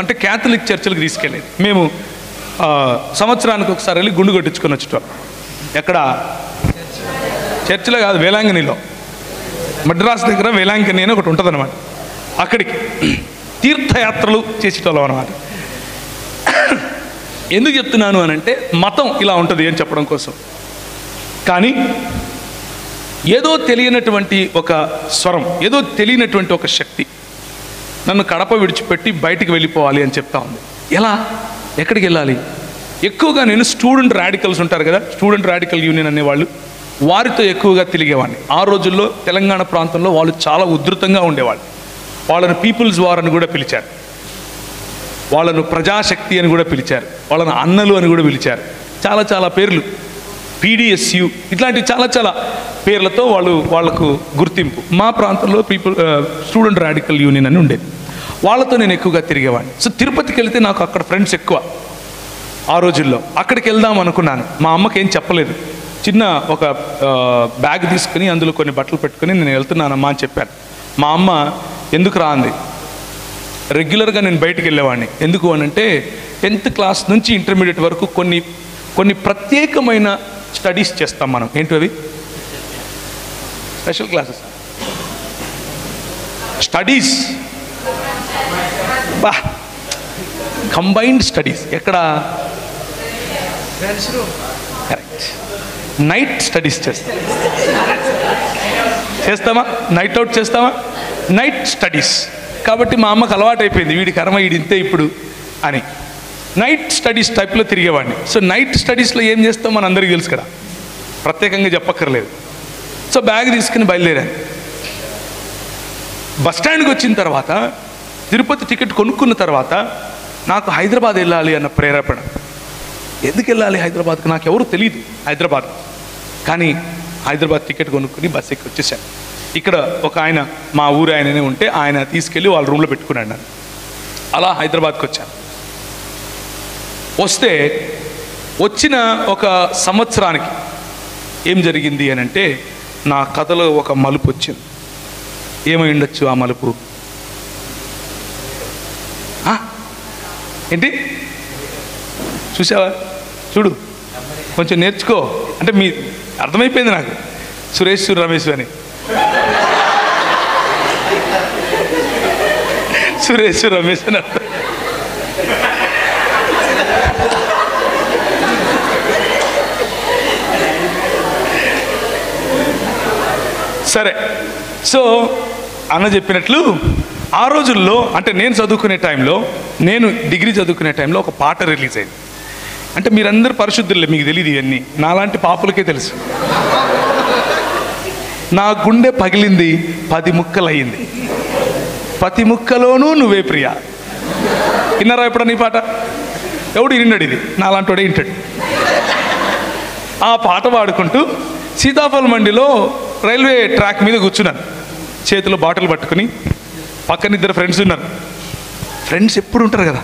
అంటే క్యాథలిక్ చర్చిలకు తీసుకెళ్ళేది. మేము సంవత్సరానికి ఒకసారి వెళ్ళి గుండు కొట్టించుకొని వచ్చేటోళ్ళం. ఎక్కడ? చర్చిలో కాదు, వేలాంగణిలో. మద్రాసు దగ్గర వేలాంగణి అని ఒకటి ఉంటుంది అనమాట. అక్కడికి తీర్థయాత్రలు చేసేటోళ్ళం అనమాట. ఎందుకు చెప్తున్నాను అని అంటే మతం ఇలా ఉంటుంది అని చెప్పడం కోసం. కానీ ఏదో తెలియనటువంటి ఒక స్వరం, ఏదో తెలియనటువంటి ఒక శక్తి నన్ను కడప విడిచిపెట్టి బయటికి వెళ్ళిపోవాలి అని చెప్తా ఉంది. ఎలా? ఎక్కడికి వెళ్ళాలి? ఎక్కువగా నేను స్టూడెంట్ రాడికల్స్ ఉంటారు కదా, స్టూడెంట్ రాడికల్ యూనియన్ అనేవాళ్ళు, వారితో ఎక్కువగా తిరిగేవాడిని. ఆ రోజుల్లో తెలంగాణ ప్రాంతంలో వాళ్ళు చాలా ఉధృతంగా ఉండేవాళ్ళు. వాళ్ళను పీపుల్స్ వార్ అని కూడా పిలిచారు, వాళ్ళను ప్రజాశక్తి అని కూడా పిలిచారు, వాళ్ళను అన్నలు అని కూడా పిలిచారు. చాలా పేర్లు, PDSU ఇట్లాంటి చాలా పేర్లతో వాళ్ళకు గుర్తింపు. మా ప్రాంతంలో స్టూడెంట్ రాడికల్ యూనియన్ అని ఉండేది. వాళ్ళతో నేను ఎక్కువగా తిరిగేవాడిని. సో తిరుపతికి వెళ్తే నాకు అక్కడ ఫ్రెండ్స్ ఎక్కువ. ఆ రోజుల్లో అక్కడికి వెళ్దాం అనుకున్నాను. మా అమ్మకి ఏం చెప్పలేదు. చిన్న ఒక బ్యాగ్ తీసుకుని అందులో కొన్ని బట్టలు పెట్టుకుని నేను వెళ్తున్నానమ్మా అని చెప్పాను. మా అమ్మ ఎందుకు రా అంది. రెగ్యులర్గా నేను బయటికి వెళ్ళేవాడిని. ఎందుకు అనంటే 10th క్లాస్ నుంచి ఇంటర్మీడియట్ వరకు కొన్ని ప్రత్యేకమైన స్టడీస్ చేస్తాం మనం. ఏంటవి? Special classes, studies, combined studies. ఎక్కడ? కరెక్ట్. నైట్ స్టడీస్ చేస్తామా? నైట్ అవుట్ చేస్తామా? Night studies. కాబట్టి మా అమ్మకు అలవాటు అయిపోయింది, వీడి కర్మ వీడింతే ఇప్పుడు అని. నైట్ స్టడీస్ టైప్లో తిరిగేవాడిని. సో నైట్ స్టడీస్లో ఏం చేస్తాం మన అందరికీ తెలుసు కదా, ప్రత్యేకంగా చెప్పక్కర్లేదు. సో బ్యాగ్ తీసుకుని బయలుదేరాను. బస్టాండ్కి వచ్చిన తర్వాత తిరుపతి టికెట్ కొనుక్కున్న తర్వాత నాకు హైదరాబాద్ వెళ్ళాలి అన్న ప్రేరేపణ. ఎందుకు వెళ్ళాలి హైదరాబాద్కి? నాకు ఎవరు తెలియదు హైదరాబాద్. కానీ హైదరాబాద్ టికెట్ కొనుక్కుని బస్ ఎక్కి వచ్చేసాను. ఇక్కడ ఒక ఆయన మా ఊరు ఆయననే ఉంటే ఆయన తీసుకెళ్ళి వాళ్ళ రూమ్లో పెట్టుకున్నాడు నన్ను. అలా హైదరాబాద్కి వచ్చాను. వస్తే వచ్చిన ఒక సంవత్సరానికి ఏం జరిగింది అని అంటే నా కథలో ఒక మలుపు వచ్చింది. ఏమై ఉండొచ్చు ఆ మలుపు? ఏంటి చూసావా? చూడు, కొంచెం నేర్చుకో. అంటే మీ అర్థమైపోయింది నాకు, సురేష్ రమేష్ అని. సురేష్ రమేష్ అని అర్థం. సరే, సో అన్న చెప్పినట్లు ఆ రోజుల్లో అంటే నేను చదువుకునే టైంలో, నేను డిగ్రీ చదువుకునే టైంలో ఒక పాట రిలీజ్ అయింది. అంటే మీరందరూ పరిశుద్ధులే, మీకు తెలియదు ఇవన్నీ, నాలాంటి పాపులకే తెలుసు. నా గుండె పగిలింది 10 ముక్కలయ్యింది, ప్రతి ముక్కలోనూ నువ్వే ప్రియా. విన్నారా ఎప్పుడన్నా ఈ పాట? ఎవడు విన్నాడు? ఇది నాలాంటి వాడే వింటాడు. ఆ పాట పాడుకుంటూ సీతాఫల మండిలో రైల్వే ట్రాక్ మీద కూర్చున్నాను, చేతిలో బాటిల్ పట్టుకుని. పక్కన 2 ఫ్రెండ్స్ ఉన్నారు. ఫ్రెండ్స్ ఎప్పుడు ఉంటారు కదా,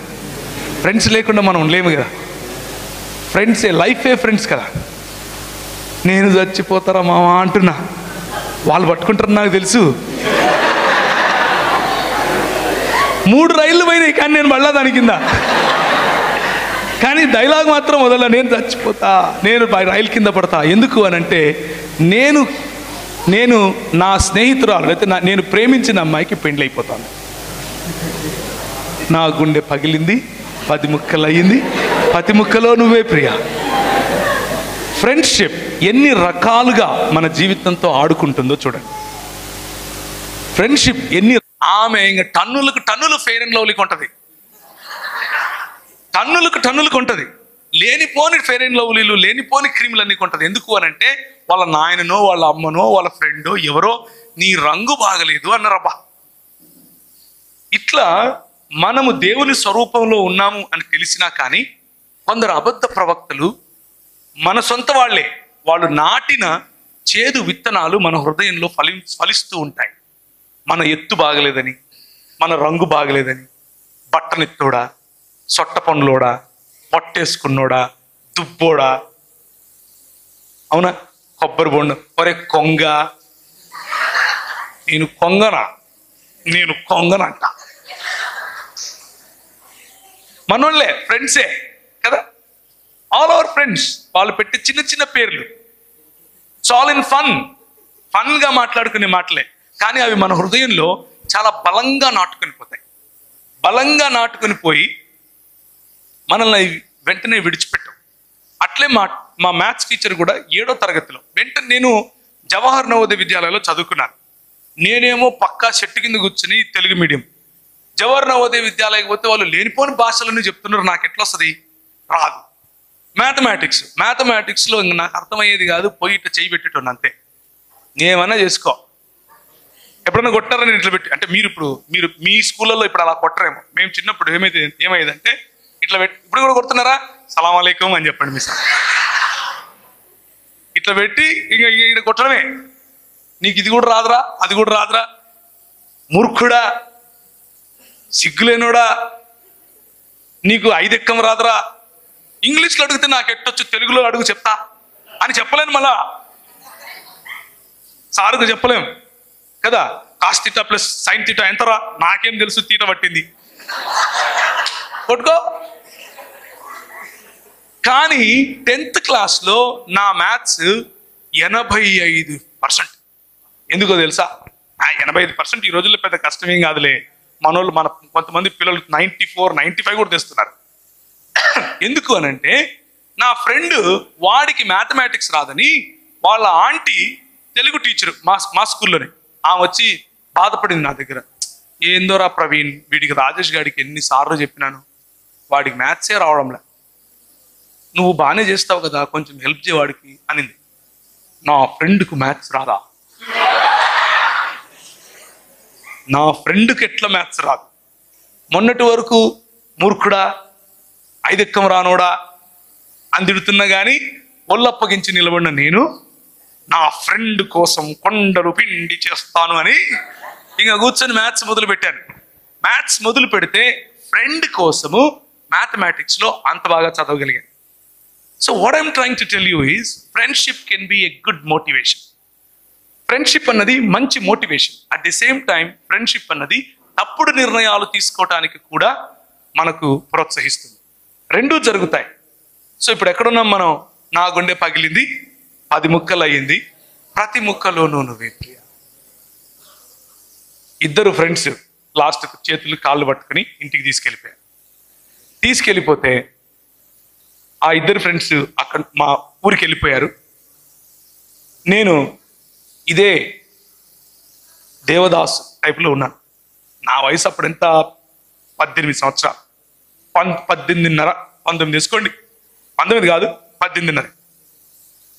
ఫ్రెండ్స్ లేకుండా మనం ఉండలేము కదా. ఫ్రెండ్సే లైఫే ఫ్రెండ్స్ కదా. నేను చచ్చిపోతారా మామ అంటున్నా, వాళ్ళు పట్టుకుంటారు నాకు తెలుసు. 3 రైళ్ళు పోయినాయి కానీ నేను మళ్ళా దాని కింద. కానీ డైలాగ్ మాత్రం వదల, నేను చచ్చిపోతా, నేను రైలు కింద పడతా. ఎందుకు అని అంటే నేను నా స్నేహితురాలు అయితే నేను ప్రేమించిన అమ్మాయికి పెండ్లి అయిపోతాను. నా గుండె పగిలింది, 10 ముక్కలు అయ్యింది, 10 ముక్కలో నువ్వే ప్రియా. ఫ్రెండ్షిప్ ఎన్ని రకాలుగా మన జీవితంతో ఆడుకుంటుందో చూడండి. ఫ్రెండ్షిప్ ఎన్ని, ఆమె ఇంకా టన్నులకు టన్నులు ఫెయిర్ అండ్ లవ్లీకి ఉంటుంది, టన్నులకు టన్నులకు ఉంటుంది. లేనిపోని ఫెయిర్ అండ్ లవ్లీలు, లేనిపోని క్రీములు అన్నీ కొంటుంది. ఎందుకు అని అంటే వాళ్ళ నాయననో వాళ్ళ అమ్మనో వాళ్ళ ఫ్రెండో ఎవరో నీ రంగు బాగలేదు అన్నారబ్బా. ఇట్లా మనము దేవుని స్వరూపంలో ఉన్నాము అని తెలిసినా కానీ కొందరు అబద్ధ ప్రవక్తలు మన సొంత వాళ్ళే, వాళ్ళు నాటిన చేదు విత్తనాలు మన హృదయంలో ఫలిస్తూ ఉంటాయి. మన ఎత్తు బాగలేదని, మన రంగు బాగలేదని, బట్టనెత్తోడా, సొట్ట పండ్లోడా, పొట్టేసుకున్నోడా, దుబ్బోడా, అవునా, కొబ్బరి బొండు, ఒరే కొంగ, నేను కొంగనంట. మనోళ్ళే, ఫ్రెండ్సే కదా, ఆల్ అవర్ ఫ్రెండ్స్. వాళ్ళు పెట్టి చిన్న చిన్న పేర్లు, ఆల్ ఇన్ ఫన్గా మాట్లాడుకునే మాటలే, కానీ అవి మన హృదయంలో చాలా బలంగా నాటుకొని పోతాయి. బలంగా నాటుకొని పోయి మనల్ని వెంటనే విడిచిపెట్టాం. అట్లే మా మ్యాథ్స్ టీచర్ కూడా 7వ తరగతిలో వెంటనే, నేను జవహర్ నవోదయ విద్యాలయంలో చదువుకున్నాను. నేనేమో పక్కా చెట్టు కింద కూర్చుని తెలుగు మీడియం. జవహర్ నవోదయ విద్యాలయకి పోతే వాళ్ళు లేనిపోని భాషలన్నీ చెప్తున్నారు, నాకు ఎట్లా వస్తుంది? రాదు. మ్యాథమెటిక్స్లో ఇంక నాకు అర్థమయ్యేది కాదు, పోయి ఇట్లా చేయి పెట్టేటోను అంతే. ఏమన్నా చేసుకో. ఎప్పుడన్నా కొట్టారని ఇట్లా పెట్టి, అంటే మీరు మీ స్కూళ్ళలో ఇప్పుడు అలా కొట్టరేమో. మేము చిన్నప్పుడు ఏమయ్యేదంటే ఇట్లా పెట్టి, ఇప్పుడు కూడా కొడుతున్నారా, సలాం అలైకుం అని చెప్పండి మీ సార్, ఇట్లా పెట్టి ఇక ఇక్కడ కొట్టడమే. నీకు ఇది కూడా రాదురా, అది కూడా రాదురా, మూర్ఖుడా, సిగ్గులేనోడా, నీకు 5 ఎక్కం రాదురా. ఇంగ్లీష్లో అడిగితే నాకు ఎట్టొచ్చు, తెలుగులో అడుగు చెప్తా అని చెప్పలేను. మళ్ళా సారుకు చెప్పలేము కదా. Cos theta plus sine theta ఎంతరా, నాకేం తెలుసు, తీట పట్టింది కొట్టుకో. కానీ 10th క్లాస్లో నా మ్యాథ్స్ 85%. ఎందుకో తెలుసా? 85% ఈ రోజుల్లో పెద్ద కష్టమేం కాదులే. మన కొంతమంది పిల్లలు 94, 95 కూడా తెస్తున్నారు. ఎందుకు అనంటే నా ఫ్రెండ్, వాడికి మ్యాథమెటిక్స్ రాదని వాళ్ళ ఆంటీ తెలుగు టీచరు మా స్కూల్లోనే, ఆమె వచ్చి బాధపడింది నా దగ్గర. ఏందోరా ప్రవీణ్, వీడికి రాజేష్ గారికి ఎన్నిసార్లు చెప్పినాను, వాడికి మ్యాథ్సే రావడంలే, నువ్వు బాగానే చేస్తావు కదా, కొంచెం హెల్ప్ చేయవాడికి అనింది. నా ఫ్రెండ్కు మ్యాథ్స్ రాదా? నా ఫ్రెండ్కి ఎట్లా మ్యాథ్స్ రాదు? మొన్నటి వరకు మూర్ఖుడా, 5 ఎక్కం రానోడా అని తిడుతున్నా కానీ ఒళ్ళప్పగించి నిలబడిన నేను నా ఫ్రెండ్ కోసం కొండలు పిండి చేస్తాను అని ఇంకా కూర్చొని మ్యాథ్స్ మొదలు పెట్టాను. మ్యాథ్స్ మొదలు పెడితే ఫ్రెండ్ కోసము మ్యాథమెటిక్స్ లో అంత బాగా చదవగలిగాను. So what I'm trying to tell you is friendship can be a good motivation. Friendship అన్నది మంచి motivation. At the same time friendship అన్నది తప్పుడు నిర్ణయాలు తీసుకోవటానికి కూడా మనకు ప్రోత్సహిస్తుంది. రెండూ జరుగుతాయి. సో ఇప్పుడు ఎక్కడున్నాం మనం? నా గుండె పగిలింది, 10 ముక్కలు అయ్యింది, ప్రతి ముక్కలోనూ నువ్వే ప్రియ. ఇద్దరు ఫ్రెండ్స్ లాస్ట్ చేతులు కాళ్ళు పట్టుకుని ఇంటికి తీసుకెళ్ళిపోతే ఆ ఇద్దరు ఫ్రెండ్స్ అక్కడ మా ఊరికి వెళ్ళిపోయారు. నేను ఇదే దేవదాస్ టైప్లో ఉన్నాను. నా వయసు అప్పుడు ఎంత? 18 సంవత్సరాలు, 18.5, 19 తీసుకోండి, 19 కాదు 18.5.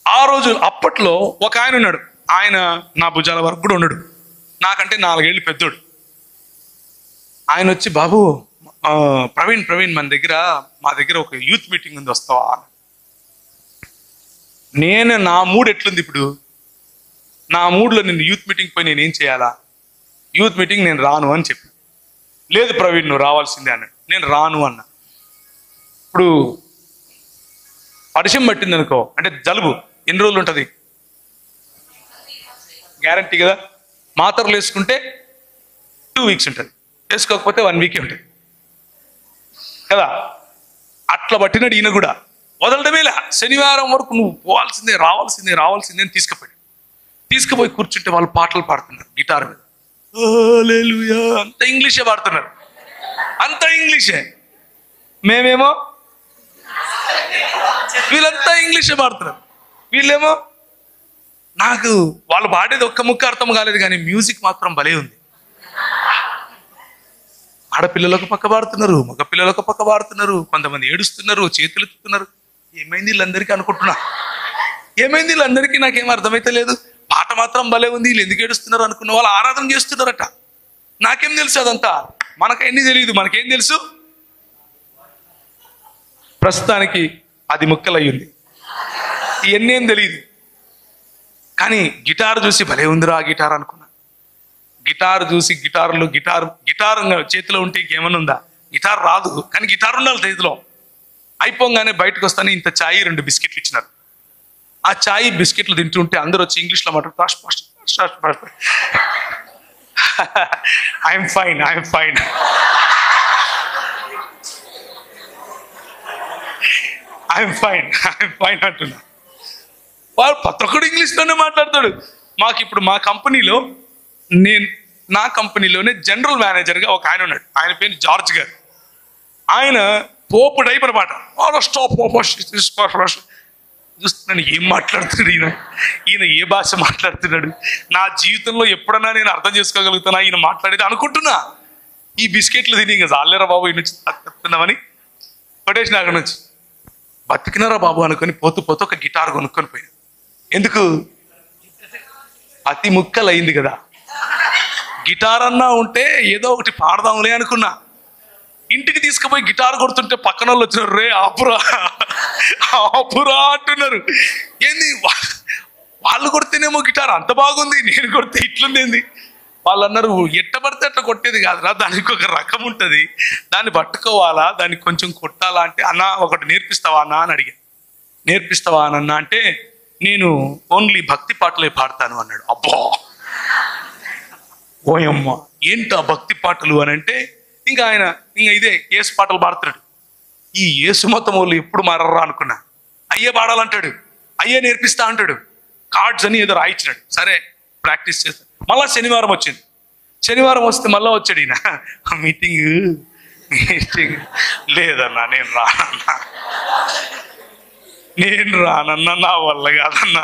ఆ రోజు అప్పట్లో ఒక ఆయన ఉన్నాడు. ఆయన నా భుజాల వరకు కూడా ఉన్నాడు, నాకంటే 4 ఏళ్ళు పెద్దోడు. ఆయన వచ్చి, బాబు ప్రవీణ్ మా దగ్గర ఒక యూత్ మీటింగ్ ఉంది, వస్తావా? నా మూడ్ ఎట్లుంది ఇప్పుడు? నా మూడ్లో నేను యూత్ మీటింగ్ పోయి నేనేం చేయాలా? యూత్ మీటింగ్ నేను రాను అని చెప్పి, లేదు ప్రవీణ్ నువ్వు రావాల్సిందే అన్నాడు. నేను రాను అన్నా. ఇప్పుడు పరిచయం పట్టింది అనుకో, అంటే జలుబు ఎన్ని రోజులు ఉంటుంది? గ్యారంటీ కదా. మాత్రలు వేసుకుంటే 2 వీక్స్ ఉంటుంది, వేసుకోకపోతే 1 వీకే ఉంటుంది కదా. అట్లా పట్టినాడు ఈయన కూడా. వదలడమేలా. శనివారం వరకు నువ్వు రావాల్సిందే అని తీసుకుపోయి కూర్చుంటే వాళ్ళు పాటలు పాడుతున్నారు గిటార్ మీద, హల్లెలూయా, అంత ఇంగ్లీషే పాడుతున్నారు, అంత ఇంగ్లీషే. మేమేమో వీళ్ళంతా ఇంగ్లీషే పాడుతున్నారు, వీళ్ళేమో నాకు వాళ్ళు పాడేది ఒక్క ముక్క అర్థం కాలేదు, కానీ మ్యూజిక్ మాత్రం భలే ఉంది. ఆడపిల్లలకు పక్క పాడుతున్నారు, మగ పిల్లలకు పక్క పాడుతున్నారు, కొంతమంది ఏడుస్తున్నారు, చేతులు ఎత్తుతున్నారు. ఏమైంది వీళ్ళందరికీ అనుకుంటున్నా, ఏమైంది వీళ్ళందరికీ? నాకేం అర్థమైతే లేదు. పాట మాత్రం భలే ఉంది, వీళ్ళు ఎందుకు ఏడుస్తున్నారు అనుకున్న వాళ్ళు ఆరాధన చేస్తున్నారట. నాకేం తెలుసు అదంతా? మనకేం తెలియదు. మనకేం తెలుసు? ప్రస్తుతానికి 10 ముక్కలు అయ్యింది, ఇవన్నీ ఏం తెలియదు. కానీ గిటార్ చూసి భలే ఉందిరా గిటార్ అనుకున్నా. గిటార్ చూసి గిటార్ చేతిలో ఉంటే ఇంకేమన్నా ఉందా? గిటార్ రాదు, కానీ గిటార్ ఉండాలి చేతిలో. అయిపోగానే బయటకు వస్తానే ఇంత ఛాయ్ 2 బిస్కెట్లు ఇచ్చినారు. ఆ ఛాయ్ బిస్కెట్లు తింటుంటే అందరూ వచ్చి ఇంగ్లీష్లో మాట్లాడుతారు, ఐఎమ్ ఫైన్ అంటున్నా. వాడు ప్రతి ఒక్కడు ఇంగ్లీష్లోనే మాట్లాడతాడు. మాకు ఇప్పుడు మా కంపెనీలో నా కంపెనీలోనే జనరల్ మేనేజర్గా ఒక ఆయన ఉన్నాడు. ఆయన పేరు జార్జ్ గారు. ఆయన పోపు టైప్ అనమాట. చూస్తున్నాను ఏం మాట్లాడుతున్నాడు ఈయన ఏ భాష మాట్లాడుతున్నాడు? నా జీవితంలో ఎప్పుడన్నా నేను అర్థం చేసుకోగలుగుతానా ఈయన మాట్లాడేది అనుకుంటున్నా. ఈ బిస్కెట్లు తిని ఇంకా చాలేరా బాబు ఈయన చెప్తున్నామని కొటేషన్ అక్కడ నుంచి బతికినారా బాబు అనుకొని పోతూ ఒక గిటార్ కొనుక్కొని పోయాను. ఎందుకు? 10 ముక్కలు అయింది కదా, గిటార్ అన్నా ఉంటే ఏదో ఒకటి పాడదాంలే అనుకున్నా. ఇంటికి తీసుకుపోయి గిటార్ కొడుతుంటే పక్కన వాళ్ళు వచ్చినారు, రే ఆపురా అంటున్నారు. ఏంది వాళ్ళు కొడితేనేమో గిటార్ అంత బాగుంది, నేను కొడితే ఇట్లుంది ఏంది? వాళ్ళు అన్నారు, ఎట్టబడితే అట్లా కొట్టేది కాదురా, దానికి ఒక రకం ఉంటుంది, దాన్ని పట్టుకోవాలా, దాన్ని కొంచెం కొట్టాలా అంటే, అన్న ఒకటి నేర్పిస్తావా అన్న అని అడిగా. నేర్పిస్తావా అన్న అంటే, నేను ఓన్లీ భక్తి పాటలే పాడతాను అన్నాడు. అబ్బా ఓయమ్మ ఏంటా భక్తి పాటలు అని అంటే, ఇంకా ఇదే యేసు పాటలు పాడుతున్నాడు. ఈ యేసు మతం వాళ్ళు ఎప్పుడు మారరా అనుకున్నా. అయ్యే పాడాలంటాడు, అయ్యే నేర్పిస్తా అంటాడు. కార్డ్స్ అని ఏదో రాయించినాడు. సరే ప్రాక్టీస్ చేస్తా. మళ్ళా శనివారం వచ్చింది. శనివారం వస్తే మళ్ళా వచ్చాడు ఈయన, మీటింగ్ లేదన్నా నేను రానన్నా, నా వల్ల కాదన్నా.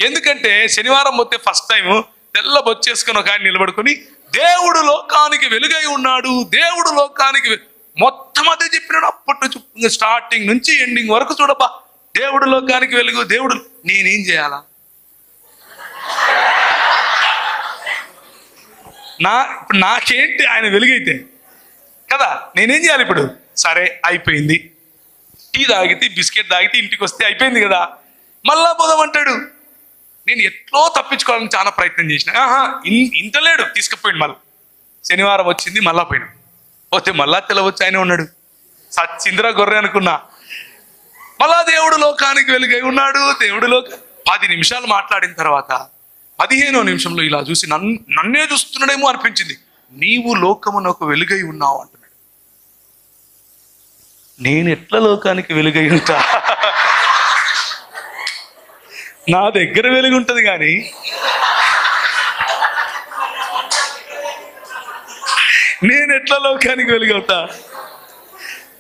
ఎందుకంటే శనివారం పోతే ఫస్ట్ టైం తెల్ల బొచ్చేసుకొని ఒక ఆయన నిలబడుకొని, దేవుడు లోకానికి వెలుగై ఉన్నాడు, దేవుడు లోకానికి మొత్తం అదే చెప్పినాడు. అప్పటి నుంచి స్టార్టింగ్ నుంచి ఎండింగ్ వరకు చూడబ్బా, దేవుడు లోకానికి వెలుగు, దేవుడు. నేనేం చేయాలా? ఇప్పుడు నాకేంటి ఆయన వెలుగైతే కదా, నేనేం చేయాలి ఇప్పుడు? సరే అయిపోయింది, టీ తాగితే బిస్కెట్ తాగితే ఇంటికి వస్తే అయిపోయింది కదా, మళ్ళా పోదామంటాడు. నేను ఎట్లో తప్పించుకోవాలని చాలా ప్రయత్నం చేసిన. ఇంత లేడు, తీసుకుపోయింది. మళ్ళీ శనివారం వచ్చింది, మళ్ళా పోయినా. పోతే మళ్ళా తెలవచ్చు ఆయన ఉన్నాడు. సచ్చింద్ర గొర్రె అనుకున్నా. మళ్ళా దేవుడు లోకానికి వెలుగై ఉన్నాడు. దేవుడు 10 నిమిషాలు మాట్లాడిన తర్వాత 15వ నిమిషంలో ఇలా చూసి నన్నే చూస్తున్నాడేమో అనిపించింది. నీవు లోకమునకు వెలుగై ఉన్నావు అంటున్నాడు. నేను ఎట్లా లోకానికి వెలుగై ఉంటా? నా దగ్గర వెలుగు ఉంటుంది కానీ నేను ఎట్లా లోకానికి వెలుగవుతా?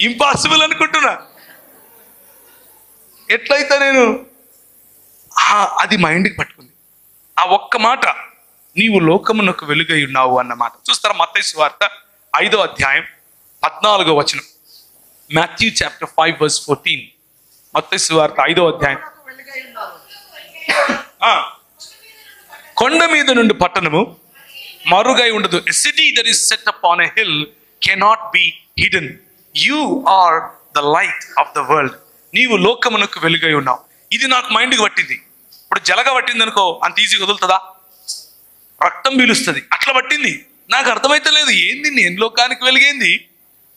ఇంపాసిబుల్ అనుకుంటున్నా. ఎట్లయితే నేను అది మైండ్కి పట్టుకుంది. ఆ ఒక్క మాట, నీవు లోకమునకు వెలుగై ఉన్నావు అన్న మాట. చూస్తారా? మత్తయి సువార్త 5వ అధ్యాయం 14వ వచనం. Matthew chapter 5 verse 14. మత్తయి సువార్త 5వ అధ్యాయం. కొండ మీద నుండి పట్టణము మరుగై ఉండదు. A city that is set upon a hill cannot be hidden. You are the light of the world. నీవు లోకమునకు వెలుగై ఉన్నావు. ఇది నాకు మైండ్కి పట్టింది. ఇప్పుడు జలగ పట్టింది అనుకో, అంత ఈజీ వదులుతుందా? రక్తం పీలుస్తుంది. అట్లా పట్టింది. నాకు అర్థమైతే లేదు, ఏంది నేను లోకానికి వెలిగేంది.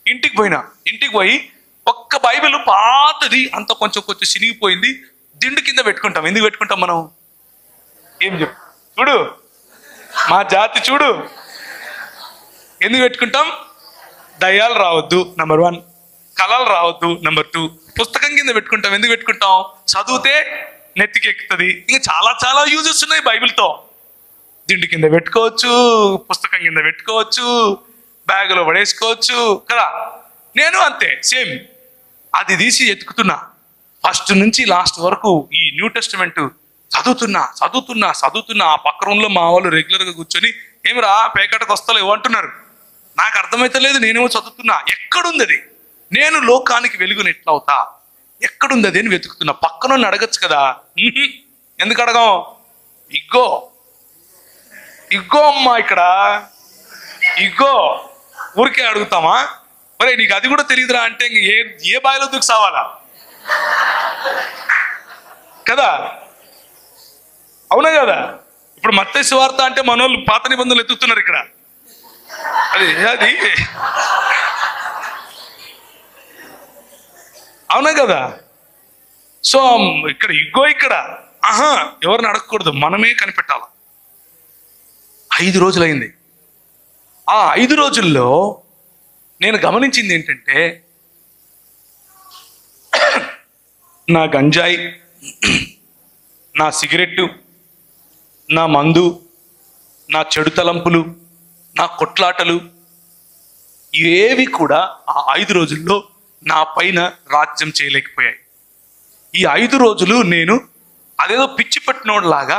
ఇంటికి పోయి ఒక్క బైబిల్ పాతది, అంత కొంచెం చినిగిపోయింది, దిండు కింద పెట్టుకుంటాం. ఎందుకు పెట్టుకుంటాం మనం? ఏం చెప్పు చూడు, మా జాతి చూడు. ఎందుకు పెట్టుకుంటాం? దయ్యాలు రావద్దు నెంబర్ 1, కళలు రావద్దు నెంబర్ 2. పుస్తకం కింద పెట్టుకుంటాం. ఎందుకు పెట్టుకుంటాం? చదివితే నెత్తికి ఎక్కుతుంది. ఇంకా చాలా చాలా యూజెస్ ఉన్నాయి బైబిల్తో. దిండు కింద పెట్టుకోవచ్చు, పుస్తకం కింద పెట్టుకోవచ్చు, బ్యాగులో పడేసుకోవచ్చు కదా. నేను అంతే, సేమ్. అది తీసి ఎత్తుకుతున్నా. ఫస్ట్ నుంచి లాస్ట్ వరకు ఈ న్యూ టెస్టిమెంట్ చదువుతున్నా. ఆ పక్క రూమ్లో మా వాళ్ళు రెగ్యులర్గా కూర్చొని, ఏమిరా పేకటకు వస్తలేవు అంటున్నారు. నాకు అర్థమైతే లేదు, నేనేమో చదువుతున్నా. ఎక్కడుంది అది? నేను లోకానికి వెలుగుని ఎట్లా అవుతా? ఎక్కడుంది అది అని వెతుకుతున్నా. పక్కన అడగచ్చు కదా. ఎందుకు అడగం? ఇగ్గో అమ్మా, ఇక్కడ ఇగ్గో. ఊరికే అడుగుతామా? మరి నీకు అది కూడా తెలియదురా అంటే ఏ బాయిలో దూకి సావాలా కదా? అవునా కదా? ఇప్పుడు మత్తయి సువార్త అంటే మనోళ్ళు పాత నిబంధనలు ఎత్తుతున్నారు ఇక్కడ. అది అవునా కదా? సో ఇక్కడ ఇక్కడ ఎవరిని అడగకూడదు, మనమే కనిపెట్టాల. 5 రోజులైంది. ఆ 5 రోజుల్లో నేను గమనించింది ఏంటంటే, నా గంజాయి, నా సిగరెట్టు, నా మందు, నా చెడు తలంపులు, నా కొట్లాటలు, ఇవేవి కూడా ఆ 5 రోజుల్లో నా పైన రాజ్యం చేయలేకపోయాయి. ఈ 5 రోజులు నేను అదేదో పిచ్చి పట్టినోడ్లాగా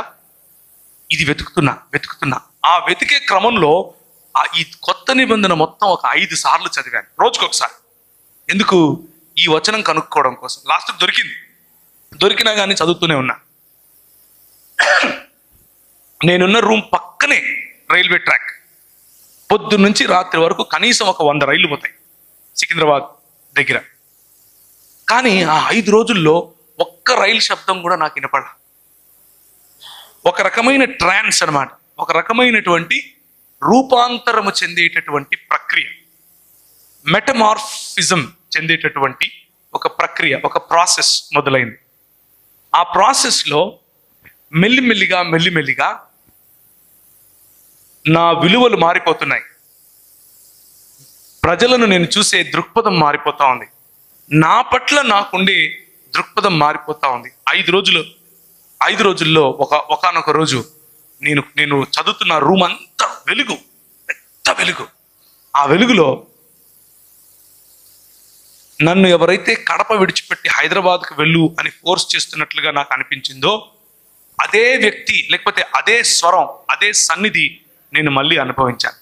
ఇది వెతుకుతున్నా. ఆ వెతికే క్రమంలో ఈ కొత్త నిబంధన మొత్తం ఒక 5 సార్లు చదివాను, రోజుకొకసారి. ఎందుకు? ఈ వచనం కనుక్కోవడం కోసం. లాస్ట్ దొరికినా కానీ చదువుతూనే ఉన్నా. నేనున్న రూమ్ పక్కనే రైల్వే ట్రాక్. పొద్దున్న నుంచి రాత్రి వరకు కనీసం ఒక 100 రైళ్లు పోతాయి సికింద్రాబాద్ దగ్గర. కానీ ఆ 5 రోజుల్లో ఒక్క రైలు శబ్దం కూడా నాకు వినపడలా. ఒక రకమైన ట్రాన్స్ అన్నమాట, ఒక రకమైనటువంటి రూపాంతరము చెందేటటువంటి ప్రక్రియ, మెటమార్ఫిజం చెందేటటువంటి ఒక ప్రక్రియ, ఒక ప్రాసెస్ మొదలైంది. ఆ ప్రాసెస్లో మెల్లిమెల్లిగా నా విలువలు మారిపోతున్నాయి. ప్రజలను నేను చూసే దృక్పథం మారిపోతా ఉంది. నా పట్ల నాకుండే దృక్పథం మారిపోతా ఉంది. 5 రోజుల్లో ఒకానొక రోజు నేను చదువుతున్న రూమ్ అంతా పెద్ద వెలుగు. ఆ వెలుగులో నన్ను ఎవరైతే కడప విడిచిపెట్టి హైదరాబాద్కు వెళ్ళు అని ఫోర్స్ చేస్తున్నట్లుగా నాకు అనిపించిందో, అదే వ్యక్తి లేకపోతే అదే స్వరం, అదే సన్నిధి నేను మళ్ళీ అనుభవించాను.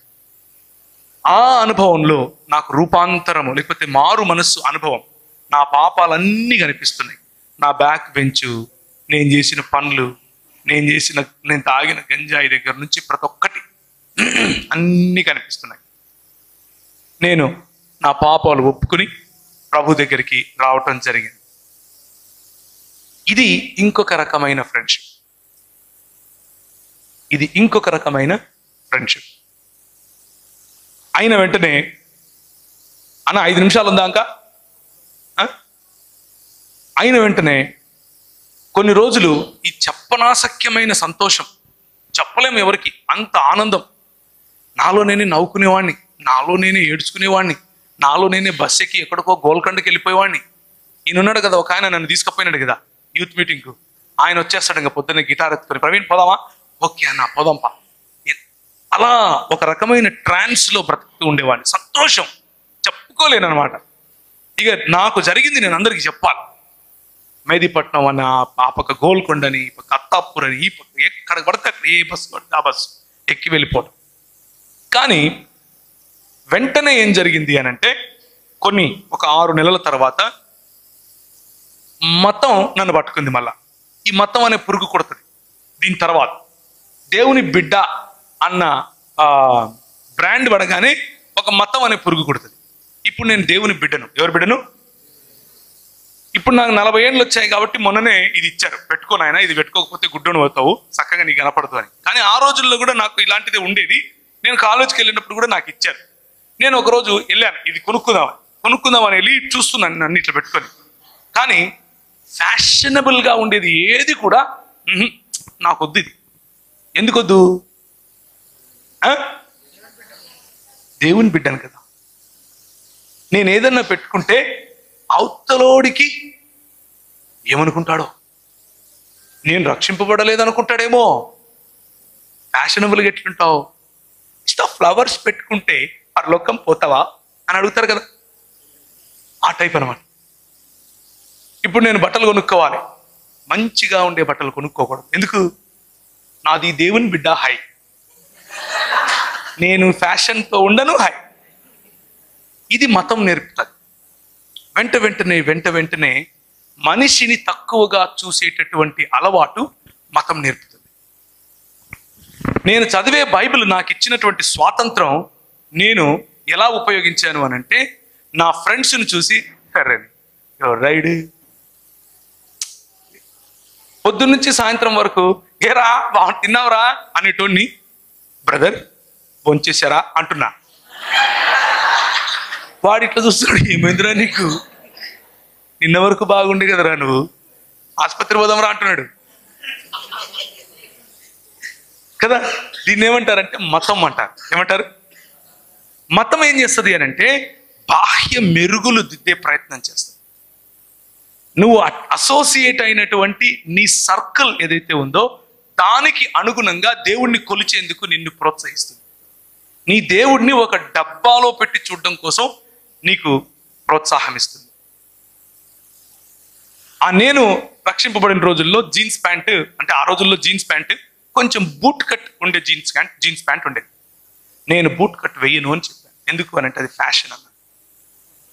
ఆ అనుభవంలో నాకు రూపాంతరము లేకపోతే మారు మనస్సు అనుభవం. నా పాపాలన్నీ కనిపిస్తున్నాయి. నా బ్యాక్ బెంచు, నేను చేసిన పనులు, నేను తాగిన గంజాయి దగ్గర నుంచి ప్రతి ఒక్కటి అన్నీ కనిపిస్తున్నాయి. నేను నా పాపాలు ఒప్పుకుని ప్రభు దగ్గరికి రావటం జరిగింది. ఇది ఇంకొక రకమైన ఫ్రెండ్షిప్. ఇది ఇంకొక రకమైన ఫ్రెండ్షిప్. అయిన వెంటనే అన్న 5 నిమిషాలు ఉందా ఇంకా? అయిన వెంటనే కొన్ని రోజులు ఈ చెప్పనాశక్యమైన సంతోషం, చెప్పలేము ఎవరికి, అంత ఆనందం. నాలో నేనే నవ్వుకునేవాడిని, నాలో నేనే ఏడ్చుకునేవాడిని, నాలో నేనే బస్ ఎక్కి ఎక్కడికో గోల్కొండకి వెళ్ళిపోయేవాడిని. ఈయన ఉన్నాడు కదా, ఒక ఆయన నన్ను తీసుకుపోయినాడు కదా యూత్ మీటింగ్కు. ఆయన వచ్చేస్తాడు ఇంకా పొద్దున్నే గిటార్ ఎత్తుకొని, ప్రవీణ్ పోదామా? ఓకే అన్న పోదాంపా. అలా ఒక రకమైన ట్రాన్స్లో బ్రతుకుతూ ఉండేవాడిని. సంతోషం చెప్పుకోలేను అనమాట. ఇక నాకు జరిగింది నేను అందరికీ చెప్పాలి. మెహదీపట్నం అని, ఆ పక్క గోల్కొండ అని, ఈ పక్క అత్తాపూర్ అని, ఈ పక్క ఎక్కడ పడితే అక్కడ ఏ బస్సు పడితే ఆ బస్సు ఎక్కి వెళ్ళిపోవడం. కానీ వెంటనే ఏం జరిగింది అని అంటే, ఒక 6 నెలల తర్వాత మతం నన్ను పట్టుకుంది. మళ్ళా ఈ మతం అనే పురుగు కొడుతుంది. దీని తర్వాత దేవుని బిడ్డ అన్న బ్రాండ్ పడగానే ఒక మతం అనే పురుగు కొడుతుంది. ఇప్పుడు నేను దేవుని బిడ్డను. ఎవరి బిడ్డను? ఇప్పుడు నాకు 40 ఏళ్ళు వచ్చాయి కాబట్టి మొన్ననే ఇది ఇచ్చారు, పెట్టుకోను ఆయన, ఇది పెట్టుకోకపోతే గుడ్డను అవుతావు, చక్కగా నీకు కనపడదు అని. కానీ ఆ రోజుల్లో కూడా నాకు ఇలాంటిదే ఉండేది. నేను కాలేజ్కి వెళ్ళినప్పుడు కూడా నాకు ఇచ్చారు. నేను ఒకరోజు వెళ్ళాను, ఇది కొనుక్కుందామని వెళ్ళి చూస్తున్నాను నన్ను ఇట్లా పెట్టుకొని. కానీ ఫ్యాషనబుల్గా ఉండేది ఏది కూడా నాకొద్దు. ఇది ఎందుకొద్దు? దేవుని బిడ్డను కదా. నేను ఏదన్నా పెట్టుకుంటే అవతలోడికి ఏమనుకుంటాడో, నేను రక్షింపబడలేదనుకుంటాడేమో. ఫ్యాషనబుల్గా ఎట్లుంటావు? ఫ్లవర్స్ పెట్టుకుంటే పరలోకం పోతావా అని అడుగుతారు కదా, ఆ టైప్ అనమాట. ఇప్పుడు నేను బట్టలు కొనుక్కోవాలి, మంచిగా ఉండే బట్టలు కొనుక్కోకూడదు. ఎందుకు? నాది దేవుని బిడ్డ హై, నేను ఫ్యాషన్తో ఉండను హై. ఇది మతం నేర్పుతుంది. వెంట వెంటనే మనిషిని తక్కువగా చూసేటటువంటి అలవాటు మతం నేర్పుతుంది. నేను చదివే బైబిల్ నాకు ఇచ్చినటువంటి స్వాతంత్రం నేను ఎలా ఉపయోగించాను అని అంటే, నా ఫ్రెండ్స్ని చూసి రైడ్ పొద్దున్నుంచి సాయంత్రం వరకు ఏరా తిన్నావురా అనేటోడిని బ్రదర్ భోంచేశారా అంటున్నా. వాడు ఇట్లా చూస్తున్నాడు, ఏమైందిరా నీకు, నిన్న వరకు బాగుండే కదరా, నువ్వు ఆసుపత్రి పోదాంరా అంటున్నాడు కదా. దీన్ని ఏమంటారంటే మతం అంటారు. ఏమంటారు? మతం ఏం చేస్తుంది అని అంటే, బాహ్య మెరుగులు దిద్దే ప్రయత్నం చేస్తుంది. నువ్వు అసోసియేట్ అయినటువంటి నీ సర్కిల్ ఏదైతే ఉందో దానికి అనుగుణంగా దేవుణ్ణి కొలిచేందుకు నిన్ను ప్రోత్సహిస్తుంది. నీ దేవుడిని ఒక డబ్బాలో పెట్టి చూడడం కోసం నీకు ప్రోత్సాహం ఇస్తుంది. నేను రక్షింపబడిన రోజుల్లో జీన్స్ ప్యాంట్, అంటే ఆ రోజుల్లో జీన్స్ ప్యాంట్ కొంచెం బూట్ కట్ ఉండే జీన్స్ ప్యాంట్ ఉండేది. నేను బూట్ కట్ వెయ్యను అని చెప్పాను. ఎందుకు అని అంటే అది ఫ్యాషన్ అన్న.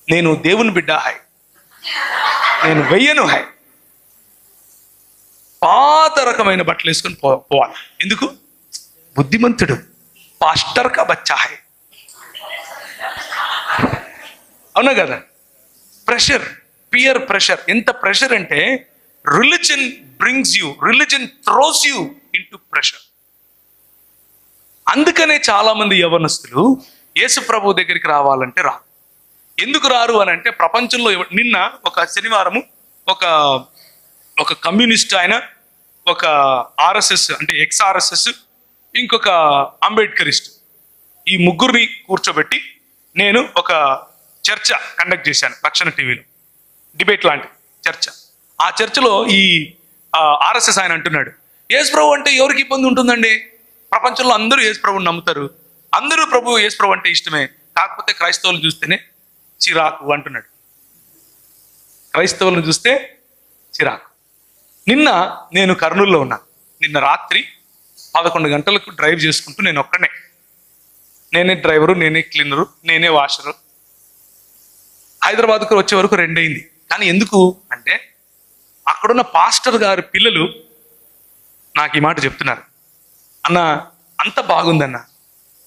నేను దేవుని బిడ్డ హై, నేను వెయ్యను హై. పాత రకమైన బట్టలు వేసుకొని పోవాలి. ఎందుకు? బుద్ధిమంతుడు పాస్టర్ కా బచ్చా హై. అవునా కదా? Pressure, peer pressure. ఎంత ప్రెషర్ అంటే religion throws you into pressure. అందుకనే చాలా మంది యవనస్తులు యేసు ప్రభు దగ్గరికి రావాలంటే రారు. ఎందుకు రారు అని అంటే, ప్రపంచంలో నిన్న ఒక శనివారము ఒక కమ్యూనిస్ట్ ఆయన, ఒక ఆర్ఎస్ఎస్ అంటే ఎక్స్ఆర్ఎస్ఎస్, ఇంకొక అంబేద్కరిస్ట్, ఈ ముగ్గురిని కూర్చోబెట్టి నేను ఒక చర్చ కండక్ట్ చేశాను రక్షణ టీవీలో. డిబేట్ లాంటి చర్చ. ఆ చర్చలో ఈ ఆర్ఎస్ఎస్ ఆయన అంటున్నాడు, యేసు ప్రభు అంటే ఎవరికి ఇబ్బంది ఉంటుందండి? ప్రపంచంలో అందరూ యేసు ప్రభుని నమ్ముతారు, అందరూ యేసు ప్రభు అంటే ఇష్టమే, కాకపోతే క్రైస్తవులను చూస్తేనే చిరాకు అంటున్నాడు. క్రైస్తవులను చూస్తే చిరాకు. నిన్న నేను కర్నూలులో ఉన్నాను. నిన్న రాత్రి 11 గంటలకు డ్రైవ్ చేసుకుంటూ నేను ఒక్కనే, నేనే డ్రైవరు, నేనే క్లీనరు, నేనే వాషరు. హైదరాబాద్కు వచ్చే వరకు 2 అయింది. కానీ ఎందుకు అంటే, అక్కడున్న పాస్టర్ గారి పిల్లలు నాకు ఈ మాట చెప్తున్నారు, అన్న అంత బాగుందన్న,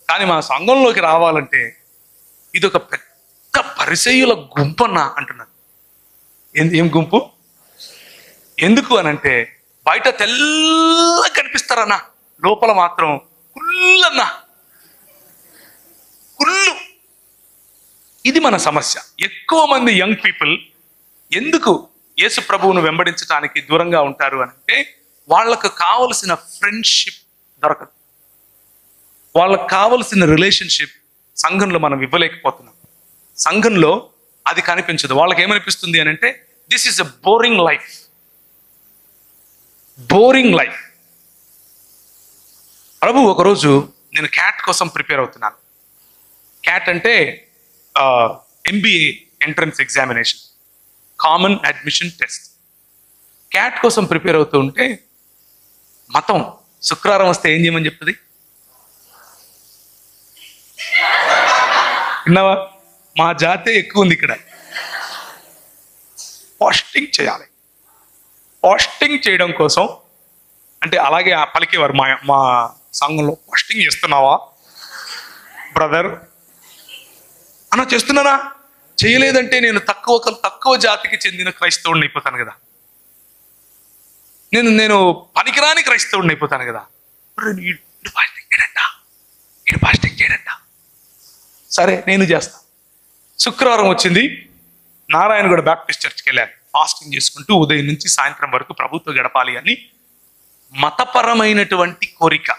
కానీ మా సంఘంలోకి రావాలంటే ఇది ఒక పెద్ద పరిసయ్యుల గుంపన్న అంటున్నారు. ఏం గుంపు? ఎందుకు అని అంటే, బయట తెల్లగా కనిపిస్తారన్నా, లోపల మాత్రం కుళ్ళన్నా కుళ్ళు. ఇది మన సమస్య. ఎక్కువ మంది యంగ్ పీపుల్ ఎందుకు యేసు ప్రభువును వెంబడించడానికి దూరంగా ఉంటారు అంటే వాళ్ళకు కావలసిన ఫ్రెండ్షిప్ దొరకదు, వాళ్ళకు కావలసిన రిలేషన్షిప్ సంఘంలో మనం ఇవ్వలేకపోతున్నాం. సంఘంలో అది కనిపించదు. వాళ్ళకి ఏమనిపిస్తుంది అని అంటే this is a boring life, boring life. ప్రభు ఒకరోజు నేను క్యాట్ కోసం ప్రిపేర్ అవుతున్నాను. క్యాట్ అంటే MBA entrance examination, common admission test. CAT కోసం ప్రిపేర్ అవుతూ ఉంటే మతం శుక్రవారం వస్తే ఏం చేయమని చెప్తుంది? విన్నావా? మా జాతే ఎక్కువ ఉంది ఇక్కడ. ఫాస్టింగ్ చేయాలి. ఫాస్టింగ్ చేయడం కోసం అంటే అలాగే పలికేవారు మా సంఘంలో, ఫాస్టింగ్ చేస్తున్నావా బ్రదర్ అన్న? చేస్తున్నానా? చేయలేదంటే నేను తక్కువ జాతికి చెందిన క్రైస్తవుడిని అయిపోతాను కదా, నేను పనికిరాని క్రైస్తవుడిని అయిపోతాను కదా. ఫాస్టింగ్ చేయడంట. సరే నేను చేస్తా. శుక్రవారం వచ్చింది, నారాయణగూడ బ్యాప్టిస్ట్ చర్చ్కి వెళ్ళాను. ఫాస్టింగ్ చేసుకుంటూ ఉదయం నుంచి సాయంత్రం వరకు ప్రభుత్వం గడపాలి అని మతపరమైనటువంటి కోరిక,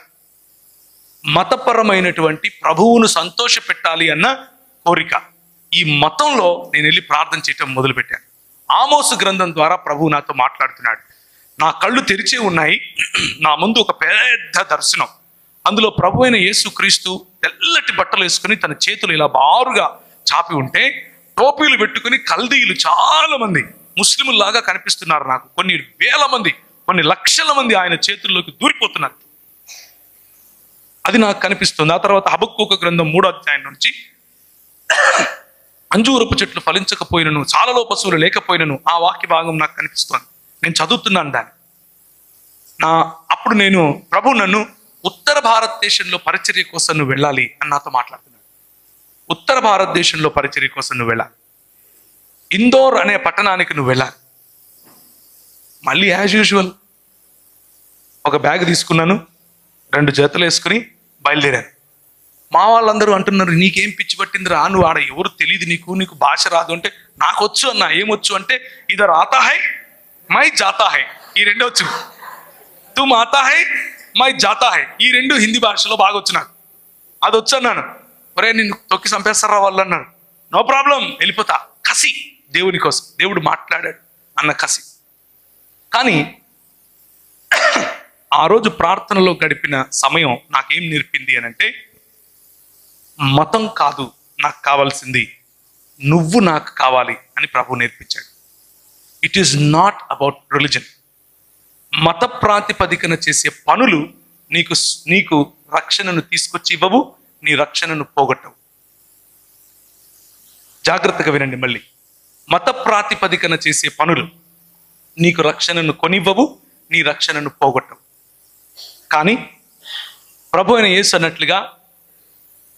మతపరమైనటువంటి ప్రభువును సంతోష పెట్టాలి అన్న కోరిక. ఈ మతంలో నేను వెళ్ళి ప్రార్థన చేయటం మొదలుపెట్టాను. ఆమోసు గ్రంథం ద్వారా ప్రభువు నాతో మాట్లాడుతున్నాడు. నా కళ్ళు తెరిచే ఉన్నాయి. నా ముందు ఒక పెద్ద దర్శనం. అందులో ప్రభు అయిన యేసుక్రీస్తు తెల్లటి బట్టలు వేసుకుని తన చేతులు ఇలా బారుగా చాపి ఉంటే, టోపీలు పెట్టుకుని కల్దీయులు చాలా మంది ముస్లింలాగా కనిపిస్తున్నారు నాకు. కొన్ని వేల మంది, కొన్ని లక్షల మంది ఆయన చేతుల్లోకి దూరిపోతున్నారు. అది నాకు కనిపిస్తుంది. ఆ తర్వాత హబక్కూకు గ్రంథం 3వ అధ్యాయం నుంచి అంజూరపు చెట్లు ఫలించకపోయినను, చాలలో పశువులు లేకపోయినను, ఆ వాక్య భాగం నాకు కనిపిస్తుంది. నేను చదువుతున్నాను దాన్ని. అప్పుడు నేను ప్రభు నన్ను ఉత్తర భారతదేశంలో పరిచర్య కోసం నువ్వు వెళ్ళాలి అని నాతో మాట్లాడుతున్నాడు. ఉత్తర భారతదేశంలో పరిచర్య కోసం నువ్వు వెళ్ళాలి. ఇందోర్ అనే పట్టణానికి నువ్వు వెళ్ళాలి. మళ్ళీ యాజ్ యూజువల్ ఒక బ్యాగ్ తీసుకున్నాను, 2 జతలు వేసుకుని బయలుదేరాను. మా వాళ్ళందరూ అంటున్నారు, నీకేం పిచ్చి పట్టింది రా, నువ్వు ఆడ ఎవరు తెలియదు, నీకు భాష రాదు అంటే, నాకు వచ్చు అన్న. ఏమొచ్చు అంటే, ఇదర్ ఆతా హై మై జాతా హై, ఈ 2 వచ్చు. తుమ్ ఆతా హై మై జాతా హై, ఈ 2 హిందీ భాషలో బాగా వచ్చు నాకు. అది వచ్చు అన్నాను. ఒరే నిన్ను తొక్కి చంపేస్తారా వాళ్ళు అన్నారు. నో ప్రాబ్లం, వెళ్ళిపోతా. కసి, దేవుని కోసం, దేవుడు మాట్లాడాడు అన్న కసి. కానీ ఆ రోజు ప్రార్థనలో గడిపిన సమయం నాకేం నేర్పింది అని అంటే, మతం కాదు నాకు కావాల్సింది, నువ్వు నాకు కావాలి అని ప్రభు నేర్పించాడు. It is not about religion. మత ప్రాతిపదికన చేసే పనులు నీకు రక్షణను తీసుకొచ్చి ఇవ్వవు, నీ రక్షణను పోగొట్టవు. జాగ్రత్తగా వినండి మళ్ళీ. మత ప్రాతిపదికన చేసే పనులు నీకు రక్షణను కొనివ్వవు, నీ రక్షణను పోగొట్టవు. కానీ ప్రభు అయిన యేసు అన్నట్లుగా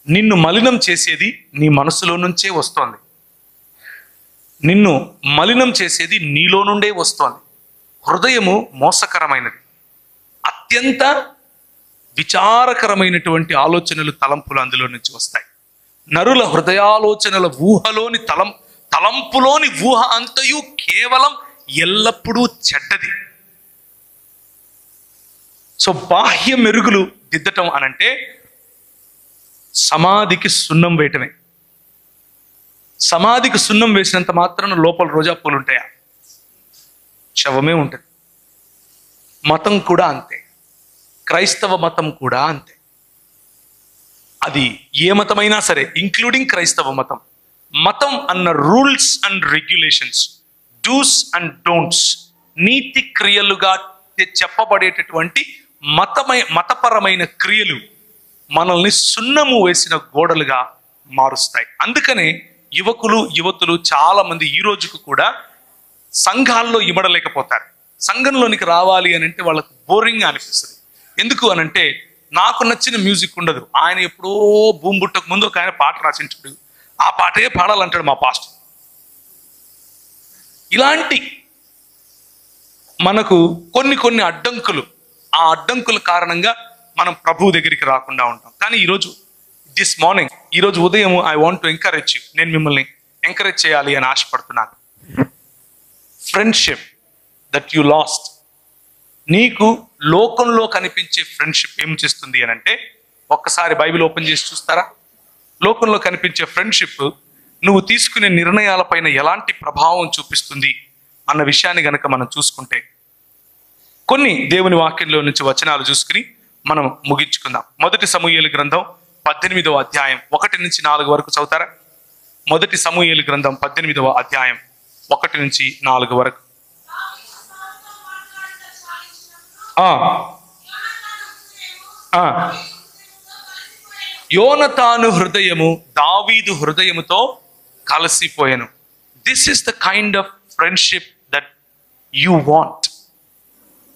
నిన్ను మలినం చేసేది నీ మనసులో నుంచే వస్తోంది. నిన్ను మలినం చేసేది నీలో నుండే వస్తోంది. హృదయము మోసకరమైనది. అత్యంత విచారకరమైనటువంటి ఆలోచనలు, తలంపులు అందులో నుంచి వస్తాయి. నరుల హృదయాలోచనల ఊహలోని తలంపులోని ఊహ అంతయు కేవలం ఎల్లప్పుడూ చెడ్డది. సో బాహ్య మెరుగులు దిద్దటం అనంటే సమాధికి సున్నం వేయటమే. సమాధికి సున్నం వేసినంత మాత్రాన లోపల రోజా పూలు ఉంటాయా? శవమే ఉంటుంది. మతం కూడా అంతే, క్రైస్తవ మతం కూడా అంతే. అది ఏ మతమైనా సరే, ఇంక్లూడింగ్ క్రైస్తవ మతం. మతం అన్న rules and regulations, do's and don'ts, నీతి క్రియలుగా చెప్పబడేటటువంటి మతపరమైన క్రియలు మనల్ని సున్నము వేసిన గోడలుగా మారుస్తాయి. అందుకనే యువతులు చాలా మంది ఈ రోజుకు కూడా సంఘాల్లో ఇమడలేకపోతారు. సంఘంలోనికి రావాలి అని అంటే వాళ్ళకు బోరింగ్ అనిపిస్తుంది. ఎందుకు అనంటే, నాకు నచ్చిన మ్యూజిక్ ఉండదు. ఆయన ఎప్పుడో భూమి పుట్టక ముందు ఒక ఆయన పాట రాసింటాడు, ఆ పాటే పాడాలంటాడు మా పాస్టర్. ఇలాంటి మనకు కొన్ని అడ్డంకులు, ఆ అడ్డంకుల కారణంగా మనం ప్రభు దగ్గరికి రాకుండా ఉంటాం. కానీ ఈరోజు ఈరోజు ఉదయం I want to encourage you, నేను మిమ్మల్ని ఎంకరేజ్ చేయాలి అని ఆశపడుతున్నాను. ఫ్రెండ్షిప్ దట్ యు లాస్ట్, నీకు లోకంలో కనిపించే ఫ్రెండ్షిప్ ఏం చేస్తుంది అని అంటే, ఒక్కసారి బైబిల్ ఓపెన్ చేసి చూస్తారా? లోకంలో కనిపించే ఫ్రెండ్షిప్ నువ్వు తీసుకునే నిర్ణయాలపైన ఎలాంటి ప్రభావం చూపిస్తుంది అన్న విషయాన్ని గనక మనం చూసుకుంటే, కొన్ని దేవుని వాక్యంలో నుంచి వచనాలు చూసుకుని మనం ముగించుకుందాం. మొదటి సమూయేలు గ్రంథం 18వ అధ్యాయం 1 నుంచి 4 వరకు చదువుతారా? మొదటి సమూయేలు గ్రంథం 18వ అధ్యాయం 1 నుంచి 4 వరకు. యోనతాను హృదయము దావీదు హృదయముతో కలిసిపోయెను. This is the kind of friendship that you want.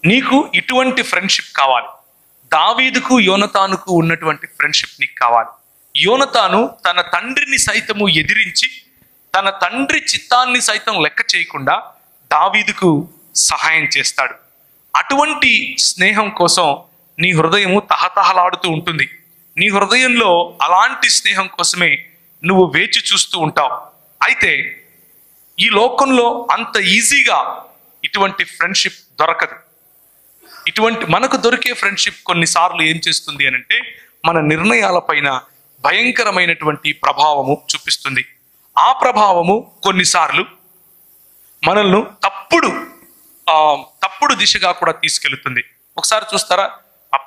నీకు ఇటువంటి ఫ్రెండ్షిప్ కావాలి. దావీదుకు యోనతానుకు ఉన్నటువంటి ఫ్రెండ్షిప్ నీకు కావాలి. యోనతాను తన తండ్రిని సైతము ఎదిరించి, తన తండ్రి చిత్తాన్ని సైతం లెక్క చేయకుండా దావీదుకు సహాయం చేస్తాడు. అటువంటి స్నేహం కోసం నీ హృదయము తహతహలాడుతూ ఉంటుంది. నీ హృదయంలో అలాంటి స్నేహం కోసమే నువ్వు వేచి చూస్తూ ఉంటావు. అయితే ఈ లోకంలో అంత ఈజీగా ఇటువంటి ఫ్రెండ్షిప్ దొరకదు. మనకు దొరికే ఫ్రెండ్షిప్ కొన్నిసార్లు ఏం చేస్తుంది అని అంటే, మన నిర్ణయాలపైన భయంకరమైనటువంటి ప్రభావము చూపిస్తుంది. ఆ ప్రభావము కొన్నిసార్లు మనల్ని తప్పుడు దిశగా కూడా తీసుకెళ్తుంది. ఒకసారి చూస్తారా, ఆ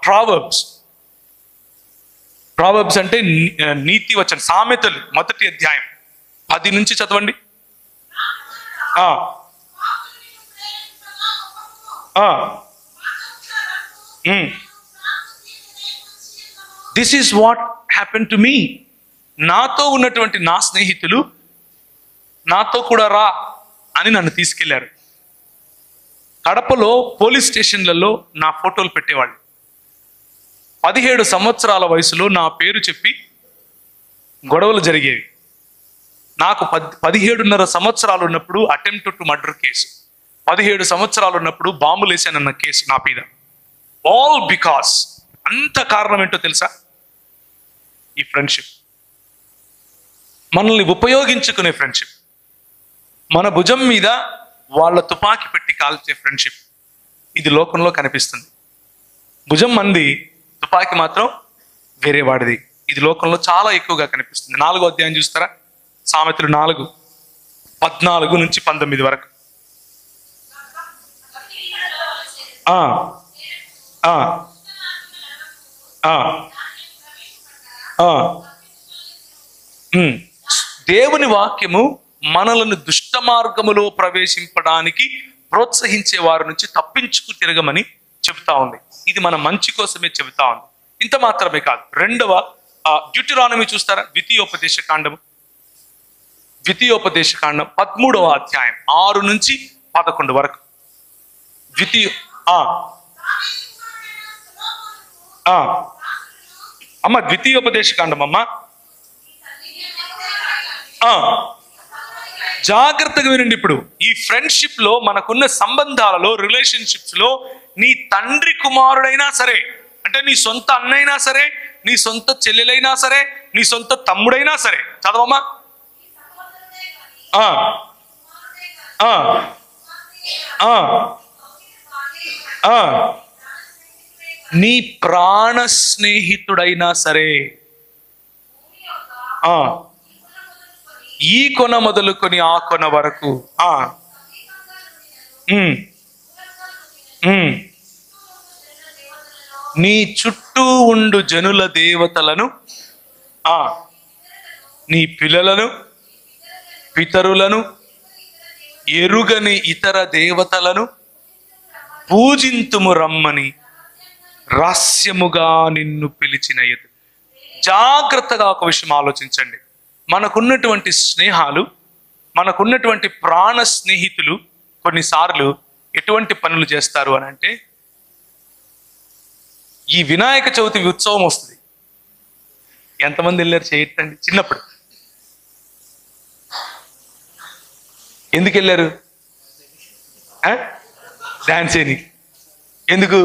ప్రావర్బ్స్ అంటే నీతి వచనం, సామెతలు 1వ అధ్యాయం 10 నుంచి చదవండి. This is what happen to me. నాతో ఉన్నటువంటి నా స్నేహితులు నాతో కూడా రా అని నన్ను తీసుకెళ్లారు. కడపలో పోలీస్ స్టేషన్లలో నా ఫోటోలు పెట్టేవాళ్ళు. 17 సంవత్సరాల వయసులో నా పేరు చెప్పి గొడవలు జరిగేవి. నాకు 17.5 సంవత్సరాలు ఉన్నప్పుడు అటెంప్ట్ టు మర్డర్ కేసు, 17 సంవత్సరాలు ఉన్నప్పుడు బాంబులు వేసానన్న కేసు నా మీద. ఆల్ బికాస్, అంత కారణం ఏంటో తెలుసా? ఈ ఫ్రెండ్షిప్, మనల్ని ఉపయోగించుకునే ఫ్రెండ్షిప్, మన భుజం మీద వాళ్ళ తుపాకీ పెట్టి కాల్చే ఫ్రెండ్షిప్. ఇది లోకంలో కనిపిస్తుంది. భుజం మంది, తుపాకీ మాత్రం వేరే వాడిది. ఇది లోకంలో చాలా ఎక్కువగా కనిపిస్తుంది. 4వ అధ్యాయం చూస్తారా? సామెతలు 4:14 నుంచి 19 వరకు. దేవుని వాక్యము మనలను దుష్ట మార్గములో ప్రవేశింపడానికి ప్రోత్సహించే వారి నుంచి తప్పించుకు తిరగమని చెబుతా ఉంది. ఇది మన మంచి కోసమే చెబుతా ఉంది. ఇంత మాత్రమే కాదు, 2వ డ్యూటెరానమీ చూస్తారా? ద్వితీయోపదేశ కాండం 13వ అధ్యాయం 6 నుంచి 11 వరకు. ద్వితీయోపదేశ కాండం అమ్మా, జాగ్రత్తగా వినండి. ఇప్పుడు ఈ ఫ్రెండ్షిప్ లో, మనకున్న సంబంధాలలో, రిలేషన్షిప్స్ లో, నీ తండ్రి కుమారుడైనా సరే, అంటే నీ సొంత అన్నైనా సరే, నీ సొంత చెల్లెలైనా సరే, నీ సొంత తమ్ముడైనా సరే, చదవమ్మా. నీ ప్రాణ స్నేహితుడైనా సరే, ఈ కొన మొదలుకొని ఆ కొన వరకు, నీ చుట్టూ ఉండు జనుల దేవతలను, నీ పితరులను ఎరుగని ఇతర దేవతలను పూజింతుము రమ్మని రహస్యముగా నిన్ను పిలిచిన ఎదు. జాగ్రత్తగా ఒక విషయం ఆలోచించండి. మనకున్నటువంటి స్నేహాలు, మనకున్నటువంటి ప్రాణ స్నేహితులు కొన్నిసార్లు ఎటువంటి పనులు చేస్తారు అని అంటే, ఈ వినాయక చవితి ఉత్సవం వస్తుంది. ఎంతమంది వెళ్ళారు చేయటండి? చిన్నప్పుడు ఎందుకు వెళ్ళారు? డాన్స్ అని. ఎందుకు?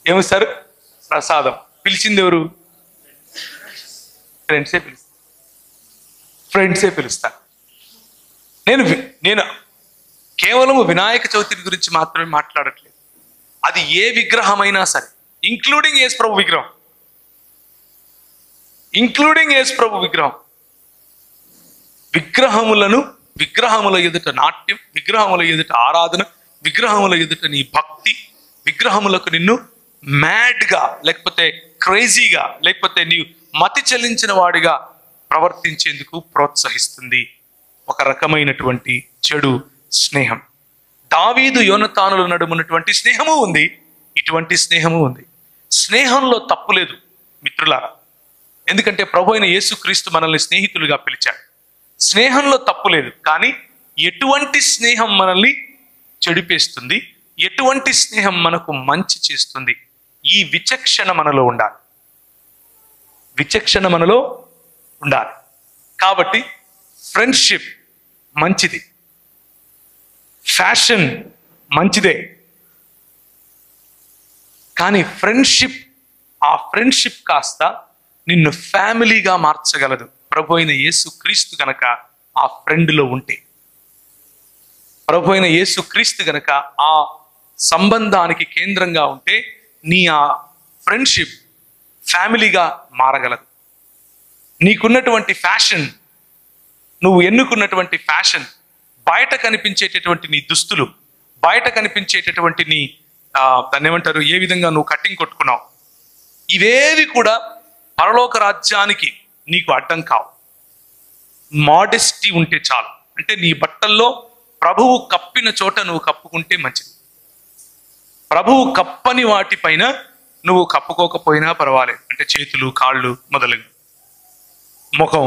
ఏమిస్తారు? ప్రసాదం. పిలిచింది ఎవరు? ఫ్రెండ్సే పిలుస్తారు. నేను కేవలం వినాయక చవితి గురించి మాత్రమే మాట్లాడట్లేదు. అది ఏ విగ్రహమైనా సరే, ఇంక్లూడింగ్ యేసు ప్రభు విగ్రహం, విగ్రహముల ఎదుట నాట్యం, విగ్రహముల ఎదుట ఆరాధన, విగ్రహముల ఎదుట నీ భక్తి, విగ్రహములకు నిన్ను మ్యాడ్గా లేకపోతే క్రేజీగా లేకపోతే నీవు మతి చెల్లించిన వాడిగా ప్రవర్తించేందుకు ప్రోత్సహిస్తుంది. ఒక రకమైనటువంటి చెడు స్నేహం. దావీదు యోనతానుల నడుమున్నటువంటి స్నేహము ఉంది, ఇటువంటి స్నేహము ఉంది. స్నేహంలో తప్పు లేదు మిత్రులారా, ఎందుకంటే ప్రభు అయిన యేసుక్రీస్తు మనల్ని స్నేహితులుగా పిలిచాడు. స్నేహంలో తప్పు లేదు. కానీ ఎటువంటి స్నేహం మనల్ని చెడిపేస్తుంది, ఎటువంటి స్నేహం మనకు మంచి చేస్తుంది, ఈ విచక్షణ మనలో ఉండాలి. కాబట్టి ఫ్రెండ్షిప్ మంచిది, ఫ్యాషన్ మంచిదే. కానీ ఆ ఫ్రెండ్షిప్ కాస్త నిన్ను ఫ్యామిలీగా మార్చగలదు ప్రభు అయిన యేసుక్రీస్తు గనక ఆ ఫ్రెండ్లో ఉంటే. ప్రభు అయిన యేసుక్రీస్తు గనక ఆ సంబంధానికి కేంద్రంగా ఉంటే నీ ఆ ఫ్రెండ్షిప్ ఫ్యామిలీగా మారగలదు. నీకున్నటువంటి ఫ్యాషన్, నువ్వు ఎన్నుకున్నటువంటి ఫ్యాషన్, బయట కనిపించేటటువంటి నీ దుస్తులు, బయట కనిపించేటటువంటి నీ దాన్ని ఏమంటారు, ఏ విధంగా నువ్వు కట్టింగ్ కొట్టుకున్నావు, ఇవేవి కూడా పరలోక రాజ్యానికి నీకు అడ్డం కావు. మోడెస్టీ ఉంటే చాలు. అంటే నీ బట్టల్లో ప్రభువు కప్పిన చోట నువ్వు కప్పుకుంటే మంచిది. ప్రభువు కప్పని వాటిపైన నువ్వు కప్పుకోకపోయినా పర్వాలేదు. అంటే చేతులు, కాళ్ళు మొదలగు, ముఖం,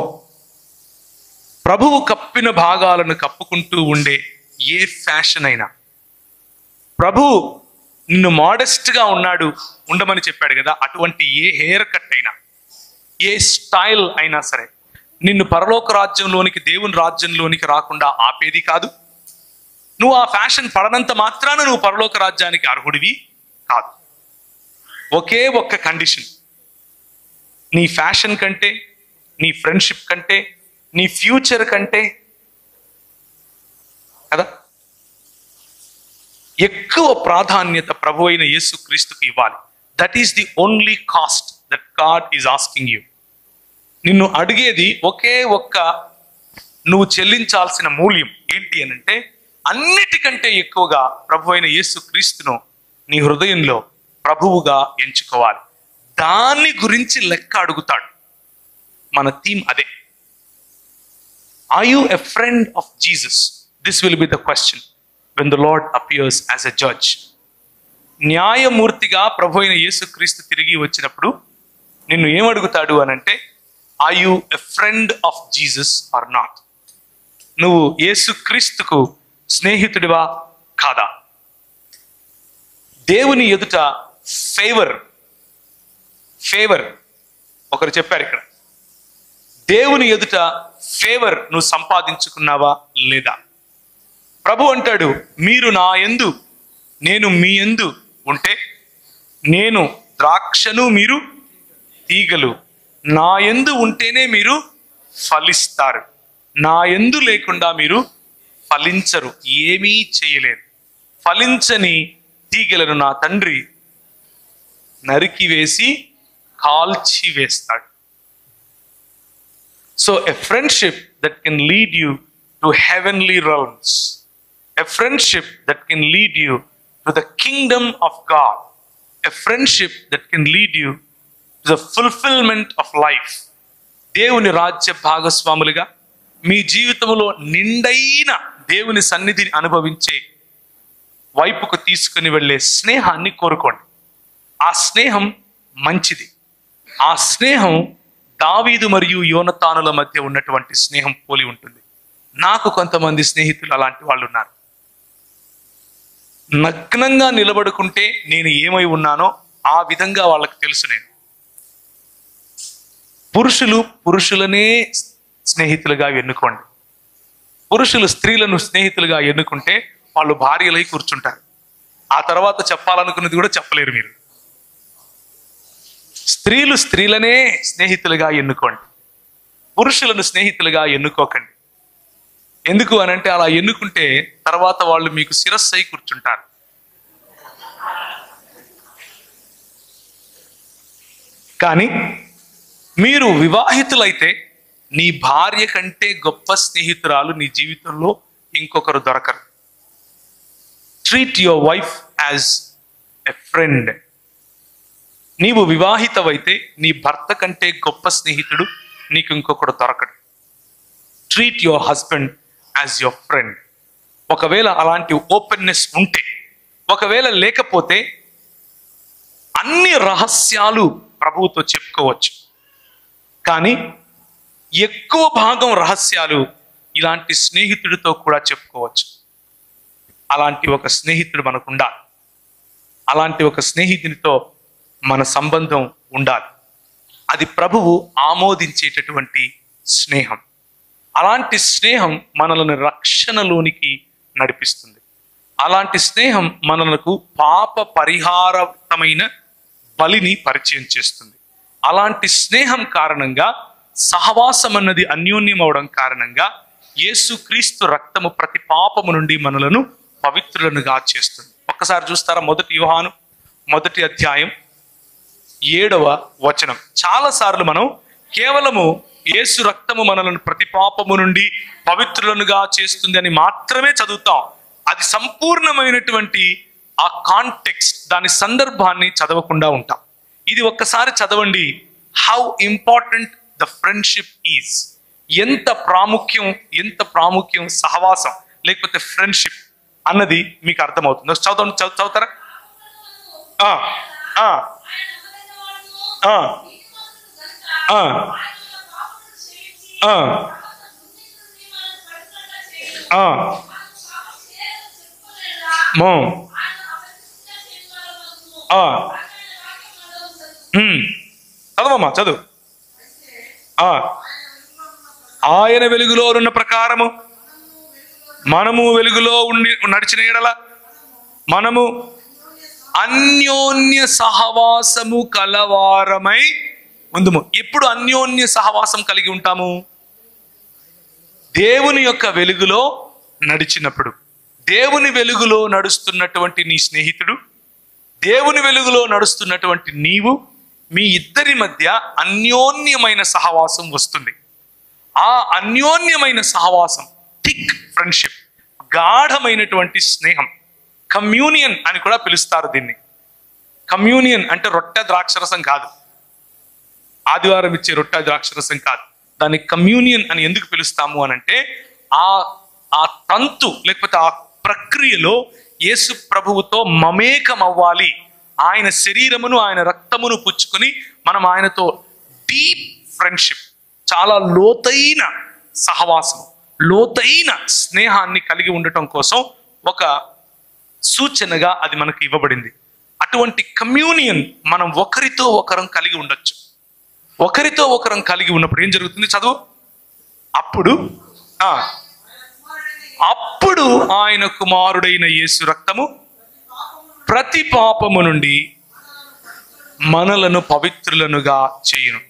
ప్రభువు కప్పిన భాగాలను కప్పుకుంటూ ఉండే ఏ ఫ్యాషన్ అయినా, ప్రభువు నిన్ను మోడెస్ట్గా ఉండమని చెప్పాడు కదా, అటువంటి ఏ హెయిర్ కట్ అయినా, ఏ స్టైల్ అయినా సరే నిన్ను పరలోక రాజ్యంలోనికి, దేవుని రాజ్యంలోనికి రాకుండా ఆపేది కాదు. నువ్వు ఆ ఫ్యాషన్ పడనంత మాత్రాన నువ్వు పరలోక రాజ్యానికి అర్హుడివి కాదు. ఒకే ఒక్క కండిషన్, నీ ఫ్యాషన్ కంటే, నీ ఫ్రెండ్షిప్ కంటే, నీ ఫ్యూచర్ కంటే కదా ఎక్కువ ప్రాధాన్యత ప్రభు అయిన యేసుక్రీస్తుకి ఇవ్వాలి. That is the only cost that God is asking you. నిన్ను అడిగేది ఒకే ఒక్క నువ్వు చెల్లించాల్సిన మూల్యం ఏంటి అనంటే, అన్నిటికంటే ఎక్కువగా ప్రభు అయిన యేసుక్రీస్తును నీ హృదయంలో ప్రభువుగా ఎంచుకోవాలి. దాని గురించి లెక్క అడుగుతాడు. మన థీమ్ అదే. Are you a friend of Jesus? This will be the question when the Lord appears as a judge. న్యాయమూర్తిగా ప్రభు అయిన యేసుక్రీస్తు తిరిగి వచ్చినప్పుడు నిన్ను ఏమడుగుతాడు అనంటే, are you a friend of Jesus or not? నువ్వు యేసుక్రీస్తుకు స్నేహితుడివా కాదా? దేవుని ఎదుట ఫేవర్ ఒకరు చెప్పారు ఇక్కడ, దేవుని ఎదుట ఫేవర్ నువ్వు సంపాదించుకున్నావా లేదా? ప్రభు అంటాడు, మీరు నా యందు నేను మీ యందు ఉంటే, నేను ద్రాక్షను మీరు తీగలు, నా యందు ఉంటేనే మీరు ఫలిస్తారు, నా యందు లేకుండా మీరు ఫలించరు, ఏమీ చేయలేరు. ఫలించని తీగలను నా తండ్రి నరికివేసి కాల్చి వేస్తాడు. So a friendship that can lead you to heavenly realms, a friendship that can lead you to the kingdom of God, a friendship that can lead you to the fulfillment of life. దేవుని రాజ్య భాగస్వాములుగా మీ జీవితంలో నిండైన దేవుని సన్నిధిని అనుభవించే వైపుకు తీసుకుని వెళ్ళే స్నేహాన్ని కోరుకోండి. ఆ స్నేహం మంచిది. ఆ స్నేహం దావీదు మరియు యోనతానుల మధ్య ఉన్నటువంటి స్నేహం పోలి ఉంటుంది. నాకు కొంతమంది స్నేహితులు అలాంటి వాళ్ళు ఉన్నారు. నగ్నంగా నిలబడుకుంటే నేను ఏమై ఉన్నానో ఆ విధంగా వాళ్ళకి తెలుసు. నేను పురుషులనే స్నేహితులుగా ఎన్నుకోండి. పురుషులు స్త్రీలను స్నేహితులుగా ఎన్నుకుంటే వాళ్ళు భార్యలై కూర్చుంటారు. ఆ తర్వాత చెప్పాలనుకున్నది కూడా చెప్పలేరు మీరు. స్త్రీలు స్త్రీలనే స్నేహితులుగా ఎన్నుకోండి, పురుషులను స్నేహితులుగా ఎన్నుకోకండి. ఎందుకు అనంటే అలా ఎన్నుకుంటే తర్వాత వాళ్ళు మీకు శిరస్సు అయి కూర్చుంటారు. కానీ మీరు వివాహితులైతే నీ భార్య కంటే గొప్ప స్నేహితురాలు నీ జీవితంలో ఇంకొకరు దొరకరు. Treat your wife as a friend. నీవు వివాహితవైతే నీ భర్త కంటే గొప్ప స్నేహితుడు నీకు ఇంకొకడు దొరకడు. Treat your husband as your friend. ఒకవేళ అలాంటి ఓపెన్నెస్ ఉంటే, ఒకవేళ లేకపోతే అన్ని రహస్యాలు ప్రభువుతో చెప్పుకోవచ్చు. కానీ ఎక్కువ భాగం రహస్యాలు ఇలాంటి స్నేహితుడితో కూడా చెప్పుకోవచ్చు. అలాంటి ఒక స్నేహితుడు మనకు ఉండాలి. అలాంటి ఒక స్నేహితునితో మన సంబంధం ఉండాలి. అది ప్రభువు ఆమోదించేటటువంటి స్నేహం. అలాంటి స్నేహం మనలను రక్షణలోనికి నడిపిస్తుంది. అలాంటి స్నేహం మనలకు పాప పరిహారమైన బలిని పరిచయం చేస్తుంది. అలాంటి స్నేహం కారణంగా, సహవాసం అన్నది అన్యోన్యం అవడం కారణంగా యేసుక్రీస్తు రక్తము ప్రతి పాపము నుండి మనలను పవిత్రులనుగా చేస్తుంది. ఒక్కసారి చూస్తారా, 1 యోహాను 1వ అధ్యాయం 7వ వచనం. చాలా సార్లు మనం కేవలము యేసు రక్తము మనలను ప్రతి పాపము నుండి పవిత్రులనుగా చేస్తుంది అని మాత్రమే చదువుతాం. అది సంపూర్ణమైనటువంటి ఆ కాంటెక్స్ట్, దాని సందర్భాన్ని చదవకుండా ఉంటాం. ఇది ఒక్కసారి చదవండి. How important the friendship is. ఎంత ప్రాముఖ్యం సహవాసం లేకపోతే ఫ్రెండ్షిప్ అన్నది మీకు అర్థమవుతుంది. చదువుతారా? చదవమ్మా, చదువు. ఆయన వెలుగులో ఉన్న ప్రకారము మనము వెలుగులో ఉండి నడిచిన ఎడల మనము అన్యోన్య సహవాసము కలవారమై ఉందుము. ఎప్పుడు అన్యోన్య సహవాసం కలిగి ఉంటాము? దేవుని యొక్క వెలుగులో నడిచినప్పుడు. దేవుని వెలుగులో నడుస్తున్నటువంటి నీ స్నేహితుడు, దేవుని వెలుగులో నడుస్తున్నటువంటి నీవు, మీ ఇద్దరి మధ్య అన్యోన్యమైన సహవాసం వస్తుంది. ఆ అన్యోన్యమైన సహవాసం థిక్ ఫ్రెండ్షిప్, గాఢమైనటువంటి స్నేహం, కమ్యూనియన్ అని కూడా పిలుస్తారు దీన్ని. కమ్యూనియన్ అంటే రొట్టె ద్రాక్షరసం కాదు, ఆదివారం ఇచ్చే రొట్టె ద్రాక్షరసం కాదు. దాన్ని కమ్యూనియన్ అని ఎందుకు పిలుస్తాము అనంటే ఆ తంతు లేకపోతే ఆ ప్రక్రియలో యేసు ప్రభువుతో మమేకం అవ్వాలి. ఆయన శరీరమును ఆయన రక్తమును పుచ్చుకొని మనం ఆయనతో డీప్ ఫ్రెండ్షిప్, చాలా లోతైన సహవాసం, లోతైన స్నేహాన్ని కలిగి ఉండటం కోసం ఒక సూచనగా అది మనకు ఇవ్వబడింది. అటువంటి కమ్యూనియన్ మనం ఒకరితో ఒకరం కలిగి ఉండొచ్చు. ఒకరితో ఒకరం కలిగి ఉన్నప్పుడు ఏం జరుగుతుంది? చదువు. అప్పుడు ఆయన కుమారుడైన యేసు రక్తము ప్రతి పాపము నుండి మనలను పవిత్రులనుగా చేయును.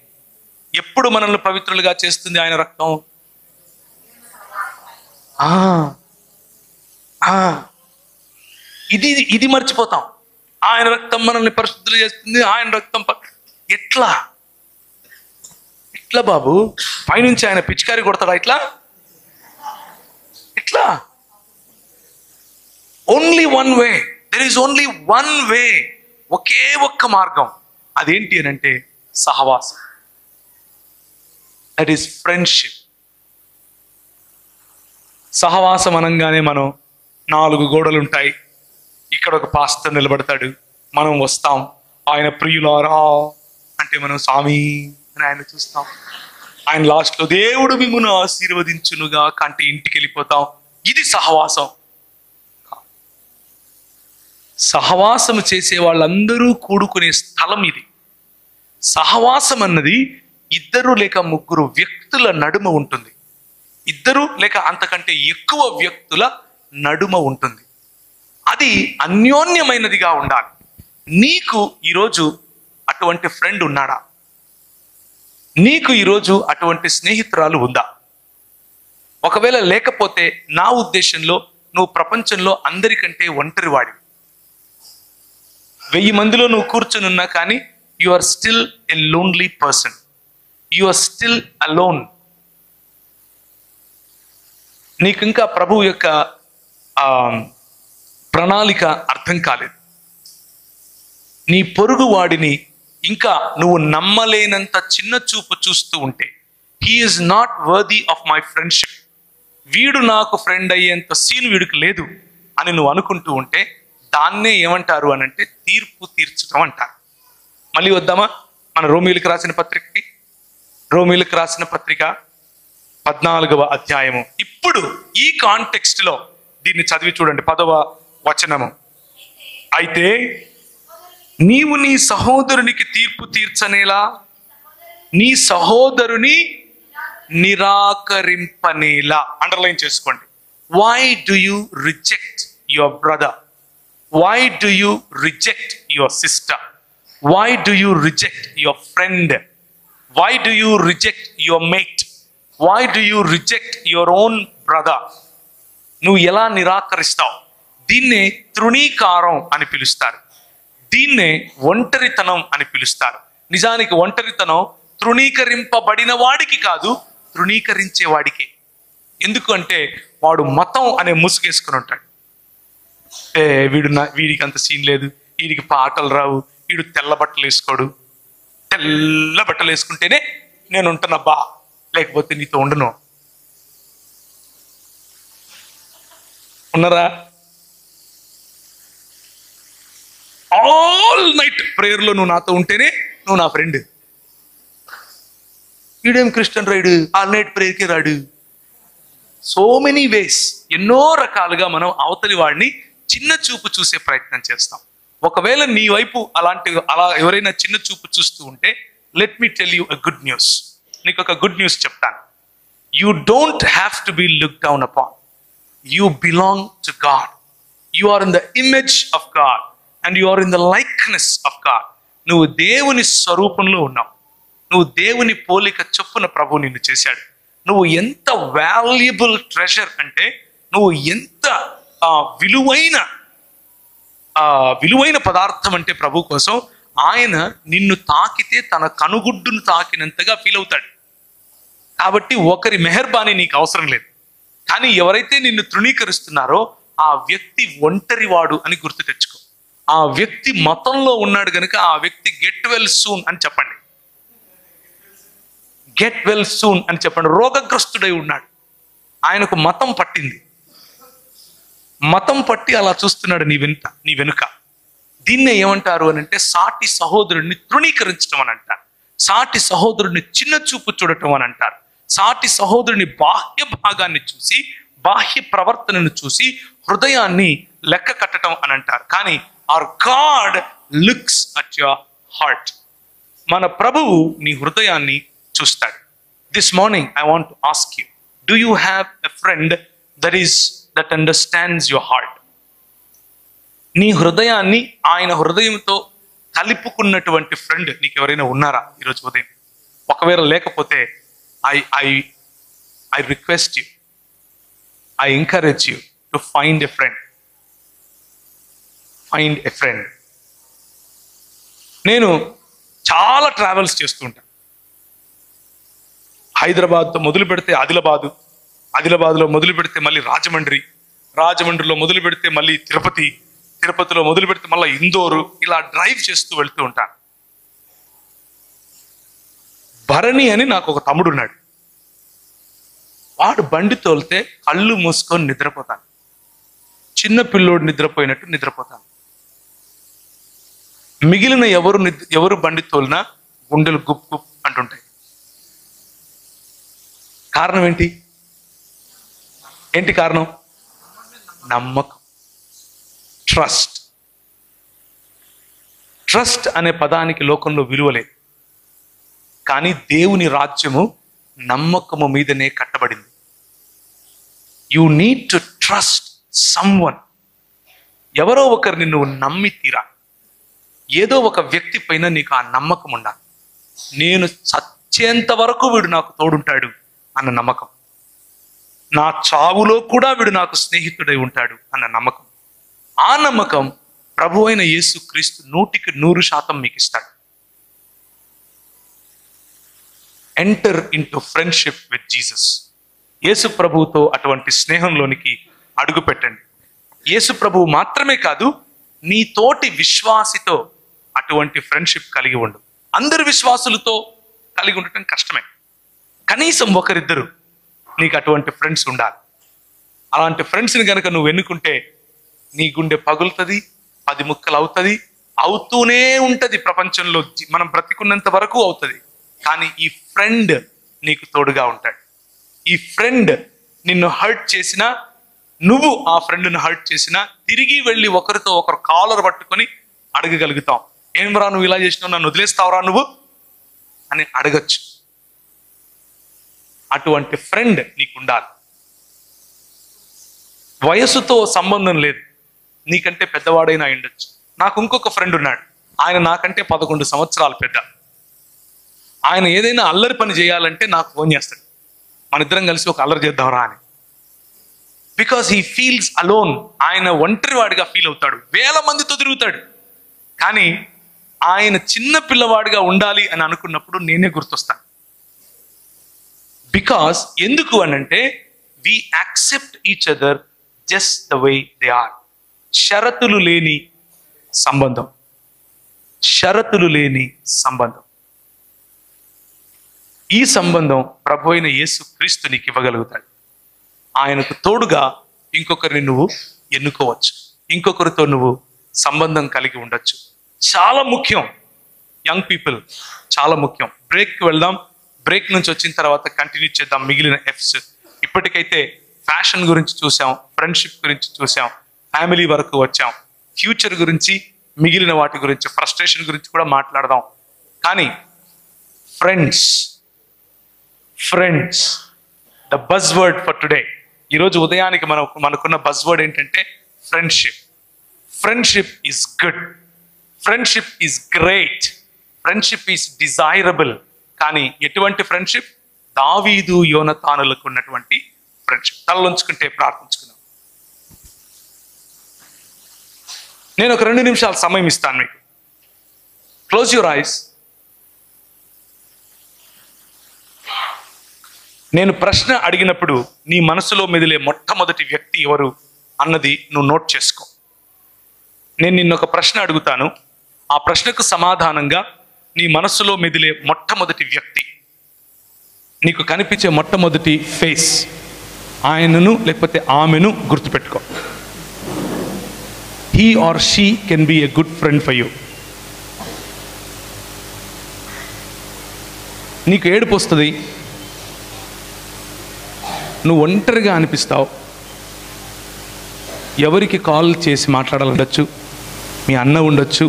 ఎప్పుడు మనల్ని పవిత్రులుగా చేస్తుంది ఆయన రక్తం? ఇది మర్చిపోతాం. ఆయన రక్తం మనల్ని పరిశుద్ధులు చేస్తుంది. ఆయన రక్తం ఎట్లా బాబు? పైనుంచి ఆయన పిచికారి కొడతాడా? ఇట్లా only one way. There is only one way. ఒకే ఒక్క మార్గం. అదేంటి అని అంటే సహవాసం. That is friendship. సహవాసం అనగానే మనం 4 గోడలు ఉంటాయి. ఇక్కడ ఒక పాస్టర్ నిలబడతాడు, మనం వస్తాం. ఆయన ప్రియులారా అంటే మనం స్వామి అని ఆయన చూస్తాం. ఆయన లాస్ట్లో దేవుడు మిమ్మును ఆశీర్వదించునుగా కంటే ఇంటికి వెళ్ళిపోతాం. ఇది సహవాసం. సహవాసం చేసే వాళ్ళందరూ కూడుకునే స్థలం ఇది. సహవాసం అన్నది 2 లేక 3 వ్యక్తుల నడుమ ఉంటుంది. 2 లేక అంతకంటే ఎక్కువ వ్యక్తుల నడుమ ఉంటుంది. అది అన్యోన్యమైనదిగా ఉండాలి. నీకు ఈరోజు అటువంటి ఫ్రెండ్ ఉన్నాడా? నీకు ఈరోజు అటువంటి స్నేహితురాలు ఉందా? ఒకవేళ లేకపోతే నా ఉద్దేశంలో నువ్వు ప్రపంచంలో అందరికంటే ఒంటరివాడి. 1000 మందిలో నువ్వు కూర్చుని ఉన్నా కానీ you are still a lonely person. You are still alone. నీకు ఇంకా ప్రభు యొక్క ప్రణాళిక అర్థం కాలేదు. నీ పొరుగు వాడిని ఇంకా నువ్వు నమ్మలేనంత చిన్న చూపు చూస్తూ ఉంటే, he is not worthy of my friendship, వీడు నాకు ఫ్రెండ్ అయ్యేంత సీన్ వీడికి లేదు అని నువ్వు అనుకుంటూ ఉంటే, దాన్నే ఏమంటారు అని అంటే తీర్పు తీర్చడం అంటారు. మళ్ళీ వద్దామా మన రోమీయులకు రాసిన పత్రికకి? రోమీయులకు రాసిన పత్రిక 14వ అధ్యాయము. ఇప్పుడు ఈ కాంటెక్స్ట్ లో దీన్ని చదివి చూడండి. 10వ వచనము. అయితే నీవు నీ సహోదరునికి తీర్పు తీర్చనేలా, నీ సహోదరుని నిరాకరింపనేలా. అండర్లైన్ చేసుకోండి. Why do you reject your brother? Why do you reject your sister? Why do you reject your friend? Why do you reject your mate? Why do you reject your own brother? నువ్వు ఎలా నిరాకరిస్తావు? దీన్నే తృణీకారం అని పిలుస్తారు. దీన్నే ఒంటరితనం అని పిలుస్తారు. నిజానికి ఒంటరితనం తృణీకరింపబడిన వాడికి కాదు, తృణీకరించే వాడికి. ఎందుకు అంటే వాడు మతం అనే ముసుగేసుకుని ఉంటాడు. వీడికి అంత సీన్ లేదు, వీడికి పాటలు రావు, వీడు తెల్ల బట్టలు వేసుకోడు, తెల్ల బట్టలు వేసుకుంటేనే నేను ఉంటున్నబ్బా, లేకపోతే నీతో ఉండను. ఉన్నారా? ఆల్ నైట్ ప్రేయర్లో నువ్వు నాతో ఉంటేనే నువ్వు నా ఫ్రెండ్. వీడేం క్రిస్టియన్ రాడు, ఆల్ నైట్ ప్రేయర్కి రాడు. సో మెనీ వేస్, ఎన్నో రకాలుగా మనం అవతలి వాడిని చిన్న చూపు చూసే ప్రయత్నం చేస్తాం. ఒకవేళ నీ వైపు అలా ఎవరైనా చిన్న చూపు చూస్తూ ఉంటే, let me tell you a good news. నీకు ఒక గుడ్ న్యూస్ చెప్తాను. You don't have to be look down upon. You belong to God. You are in the image of God and you are in the likeness of God. నువ్వు దేవుని స్వరూపంలో ఉన్నావు. నువ్వు దేవుని పోలిక చొప్పున ప్రభు నిన్ను చేశాడు. నువ్వు ఎంత వాల్యుబుల్ ట్రెజర్ అంటే, నువ్వు ఎంత విలువైన పదార్థం అంటే ప్రభు కోసం ఆయన నిన్ను తాకితే తన కనుగుడ్డును తాకినంతగా ఫీల్ అవుతాడు. కాబట్టి ఒకరి మెహర్బానీ నీకు అవసరం లేదు. కానీ ఎవరైతే నిన్ను తృణీకరిస్తున్నారో ఆ వ్యక్తి ఒంటరివాడు అని గుర్తు తెచ్చుకో. ఆ వ్యక్తి మతంలో ఉన్నాడు కనుక ఆ వ్యక్తి గెట్ వెల్ సూన్ అని చెప్పండి. గెట్ వెల్ సూన్ అని చెప్పండి. రోగగ్రస్తుడై ఉన్నాడు, ఆయనకు మతం పట్టింది. మతం పట్టి అలా చూస్తున్నాడు నీ వెనుక. దీన్నే ఏమంటారు అని అంటే సాటి సహోదరుడిని తృణీకరించడం అని అంటారు. సాటి సహోదరుడిని చిన్న చూపు చూడటం అని అంటారు. సాటి సహోదరుని బాహ్య భాగాన్ని చూసి, బాహ్య ప్రవర్తనను చూసి హృదయాన్ని లెక్క కట్టడం అని అంటారు. కానీ our God looks at your heart. మన ప్రభువు నీ హృదయాన్ని చూస్తాడు. This morning I want to ask you, do you have a friend that understands your heart? నీ హృదయాన్ని ఆయన హృదయంతో కలుపుకున్నటువంటి ఫ్రెండ్ నీకు ఎవరైనా ఉన్నారా ఈరోజు ఉదయం? ఒకవేళ లేకపోతే I request you, I encourage you to find a friend. Find a friend. నేను చాలా ట్రావెల్స్ చేస్తూ ఉంటాను. హైదరాబాద్తో మొదలు పెడితే ఆదిలాబాద్లో మొదలు పెడితే మళ్ళీ రాజమండ్రిలో మొదలు పెడితే మళ్ళీ తిరుపతిలో మొదలు పెడితే మళ్ళీ ఇందోరు, ఇలా డ్రైవ్ చేస్తూ వెళ్తూ ఉంటాను. భరణి అని నాకు ఒక తమ్ముడు ఉన్నాడు. వాడు బండి తోలితే కళ్ళు మూసుకొని నిద్రపోతాను. చిన్న పిల్లోడు నిద్రపోయినట్టు నిద్రపోతాను. మిగిలిన ఎవరు బండి తోలినా గుండెలు గుప్ గుప్ అంటుంటాయి. కారణం ఏంటి కారణం? నమ్మకం. ట్రస్ట్ అనే పదానికి లోకంలో విలువ లేదు. కానీ దేవుని రాజ్యము నమ్మకము మీదనే కట్టబడింది. You need to trust someone. ఎవరో ఒకరిని నువ్వు నమ్మి తీరా. ఏదో ఒక వ్యక్తి పైన నీకు ఆ నమ్మకం ఉండాలి. నేను చచ్చేంత వరకు వీడు నాకు తోడుంటాడు అన్న నమ్మకం, నా చావులో కూడా వీడు నాకు స్నేహితుడై ఉంటాడు అన్న నమ్మకం. ఆ నమ్మకం ప్రభు అయిన యేసు క్రీస్తు 100% మీకు ఇస్తాడు. Enter into friendship with Jesus. యేసు ప్రభువుతో అటువంటి స్నేహంలోనికి అడుగు పెట్టండి. యేసు ప్రభువు మాత్రమే కాదు, నీ తోటి విశ్వాసితో అటువంటి ఫ్రెండ్షిప్ కలిగి ఉండు. అందరు విశ్వాసులతో కలిగి ఉండటం కష్టమే. కనీసం ఒకరిద్దరు నీకు అటువంటి ఫ్రెండ్స్ ఉండాలి. అలాంటి ఫ్రెండ్స్ని కనుక నువ్వు ఎన్నుకుంటే నీ గుండె పగులుతుంది, 10 ముక్కలు అవుతుంది, అవుతూనే ఉంటుంది. ప్రపంచంలో మనం బ్రతికున్నంత వరకు అవుతుంది. కానీ ఈ ఫ్రెండ్ నీకు తోడుగా ఉంటాడు. ఈ ఫ్రెండ్ నిన్ను హర్ట్ చేసినా, నువ్వు ఆ ఫ్రెండ్ను హర్ట్ చేసినా, తిరిగి వెళ్ళి ఒకరితో ఒకరు కాలర్ పట్టుకొని అడగగలుగుతాం. ఏం రా నువ్వు ఇలా చేసినావు, నన్ను వదిలేస్తావురా నువ్వు అని అడగచ్చు. అటువంటి ఫ్రెండ్ నీకు ఉండాలి. వయసుతో సంబంధం లేదు. నీకంటే పెద్దవాడైనా ఉండొచ్చు. నాకు ఇంకొక ఫ్రెండ్ ఉన్నాడు. ఆయన నాకంటే 11 సంవత్సరాలు పెద్ద. ఆయన ఏదైనా అల్లరి పని చేయాలంటే నాకు ఫోన్ చేస్తాడు. మన ఇద్దరం కలిసి ఒక అల్లరి చేద్దాంరా అని. Because he feels alone. ఆయన ఒంటరివాడిగా ఫీల్ అవుతాడు. 1000 మందితో తిరుగుతాడు. కానీ ఆయన చిన్న పిల్లవాడిగా ఉండాలి అని అనుకున్నప్పుడు నేనే గుర్తొస్తాను. బికాస్ ఎందుకు అనంటే we accept each other just the way they are. షరతులు లేని సంబంధం. షరతులు లేని సంబంధం. ఈ సంబంధం ప్రభు అయిన యేసు క్రీస్తు నీకు ఇవ్వగలుగుతాడు. ఆయనకు తోడుగా ఇంకొకరిని నువ్వు ఎన్నుకోవచ్చు. ఇంకొకరితో నువ్వు సంబంధం కలిగి ఉండొచ్చు. చాలా ముఖ్యం. యంగ్ పీపుల్ చాలా ముఖ్యం. బ్రేక్కి వెళ్దాం. బ్రేక్ నుంచి వచ్చిన తర్వాత కంటిన్యూ చేద్దాం మిగిలిన ఎఫ్స్. ఇప్పటికైతే ఫ్యాషన్ గురించి చూసాం, ఫ్రెండ్షిప్ గురించి చూసాం, ఫ్యామిలీ వరకు వచ్చాం. ఫ్యూచర్ గురించి, మిగిలిన వాటి గురించి, ఫ్రస్ట్రేషన్ గురించి కూడా మాట్లాడదాం. కానీ friends the buzz word for today. ఈరోజు ఉదయానికి మనకున్న బజ్ వర్డ్ ఏంటంటే friendship. Friendship is good. Friendship is great. Friendship is desirable. కానీ ఎటువంటి ఫ్రెండ్షిప్? దావీదు యోనతానులకు ఉన్నటువంటి ఫ్రెండ్షిప్. తలలోంచుకుంటే ప్రార్థించుకుందాం. నేను ఒక 2 నిమిషాలు సమయం ఇస్తాను మీకు. Close your eyes. నేను ప్రశ్న అడిగినప్పుడు నీ మనసులో మెదిలే మొట్టమొదటి వ్యక్తి ఎవరు అన్నది నువ్వు నోట్ చేసుకో. నేను నిన్నొక ప్రశ్న అడుగుతాను. ఆ ప్రశ్నకు సమాధానంగా నీ మనస్సులో మెదిలే మొట్టమొదటి వ్యక్తి, నీకు కనిపించే మొట్టమొదటి ఫేస్, ఆయనను లేకపోతే ఆమెను గుర్తుపెట్టుకో. He or she can be a good friend for you. నీకు ఏడుపు వస్తుంది, నువ్వు ఒంటరిగా అనిపిస్తావు. ఎవరికి కాల్ చేసి మాట్లాడాలండొచ్చు. మీ అన్న ఉండొచ్చు,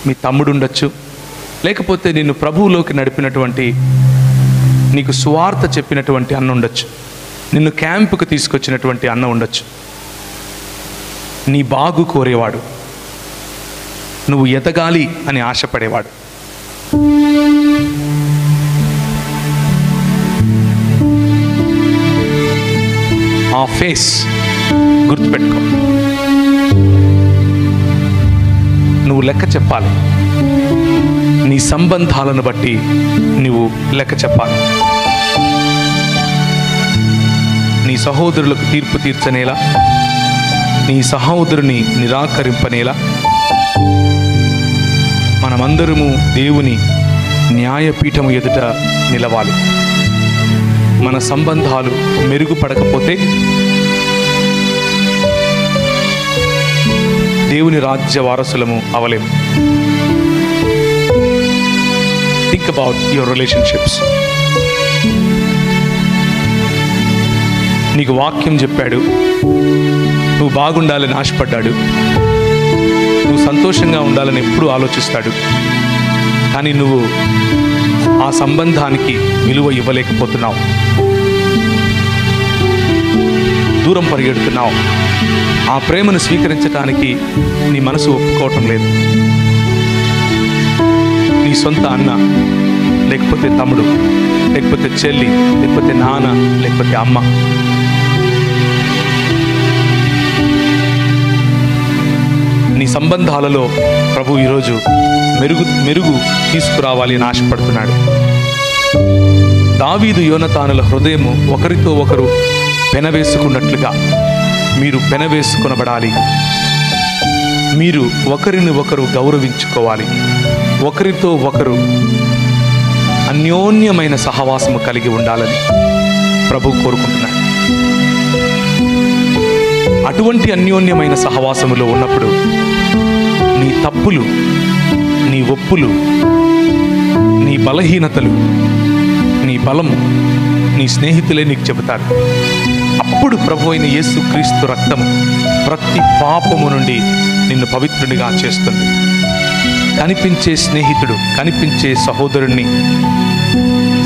మీ తమ్ముడు ఉండొచ్చు, లేకపోతే నిన్ను ప్రభువులోకి నడిపినటువంటి, నీకు సువార్త చెప్పినటువంటి అన్న ఉండొచ్చు, నిన్ను క్యాంపుకు తీసుకొచ్చినటువంటి అన్న ఉండొచ్చు. నీ బాగు కోరేవాడు, నువ్వు ఎదగాలి అని ఆశపడేవాడు. ఆ ఫేస్ గుర్తుపెట్టుకో. నువ్వు లెక్క చెప్పాలి. నీ సంబంధాలను బట్టి నువ్వు లెక్క చెప్పాలి. నీ సహోదరులకు తీర్పు తీర్చనేలా, నీ సహోదరుని నిరాకరింపనేలా మనమందరము దేవుని న్యాయపీఠము ఎదుట నిలవాలి. మన సంబంధాలు మెరుగుపడకపోతే దేవుని రాజ్య వారసులము అవలేము. Think about your relationships. నీకు వాక్యం చెప్పాడు, నువ్వు బాగుండాలని ఆశపడ్డాడు, నువ్వు సంతోషంగా ఉండాలని ఎప్పుడూ ఆలోచిస్తాడు. కానీ నువ్వు ఆ సంబంధానికి విలువ ఇవ్వలేకపోతున్నావు, దూరం పరిగెడుతున్నావు. ఆ ప్రేమను స్వీకరించడానికి నీ మనసు ఒప్పుకోవటం లేదు. నీ సొంత అన్న, లేకపోతే తమ్ముడు, లేకపోతే చెల్లి, లేకపోతే నాన్న, లేకపోతే అమ్మ. నీ సంబంధాలలో ప్రభు ఈరోజు మెరుగు తీసుకురావాలి అని ఆశపడుతున్నాడు. దావీదు యోనతానుల హృదయము ఒకరితో ఒకరు పెనవేసుకున్నట్లుగా మీరు పెనవేసుకొనబడాలి. మీరు ఒకరిని ఒకరు గౌరవించుకోవాలి. ఒకరితో ఒకరు అన్యోన్యమైన సహవాసము కలిగి ఉండాలని ప్రభు కోరుకుంటున్నాడు. అటువంటి అన్యోన్యమైన సహవాసములో ఉన్నప్పుడు నీ తప్పులు, నీ ఒప్పులు, నీ బలహీనతలు, నీ బలము నీ స్నేహితులే నీకు చెబుతారు. అప్పుడు ప్రభు అయిన యేసుక్రీస్తు రక్తం ప్రతి పాపము నుండి నిన్ను పవిత్రునిగా చేస్తుంది. కనిపించే స్నేహితుడు, కనిపించే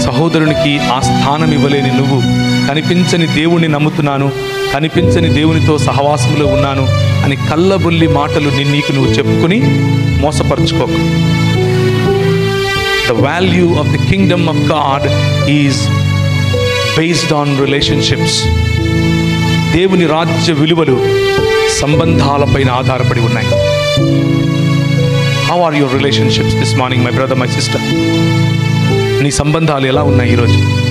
సహోదరునికి ఆ స్థానం ఇవ్వలేని నువ్వు కనిపించని దేవుణ్ణి నమ్ముతున్నాను, కనిపించని దేవునితో సహవాసంలో ఉన్నాను అని కళ్ళబొల్లి మాటలు నీకు నువ్వు చెప్పుకుని మోసపరుచుకోకు. The value of the kingdom of God is based on relationships. దేవుని రాజ్య విలువలు సంబంధాలపైన ఆధారపడి ఉన్నాయి. How are your relationships this morning, my brother, my sister? నీ సంబంధాలు ఎలా ఉన్నాయి ఈరోజు?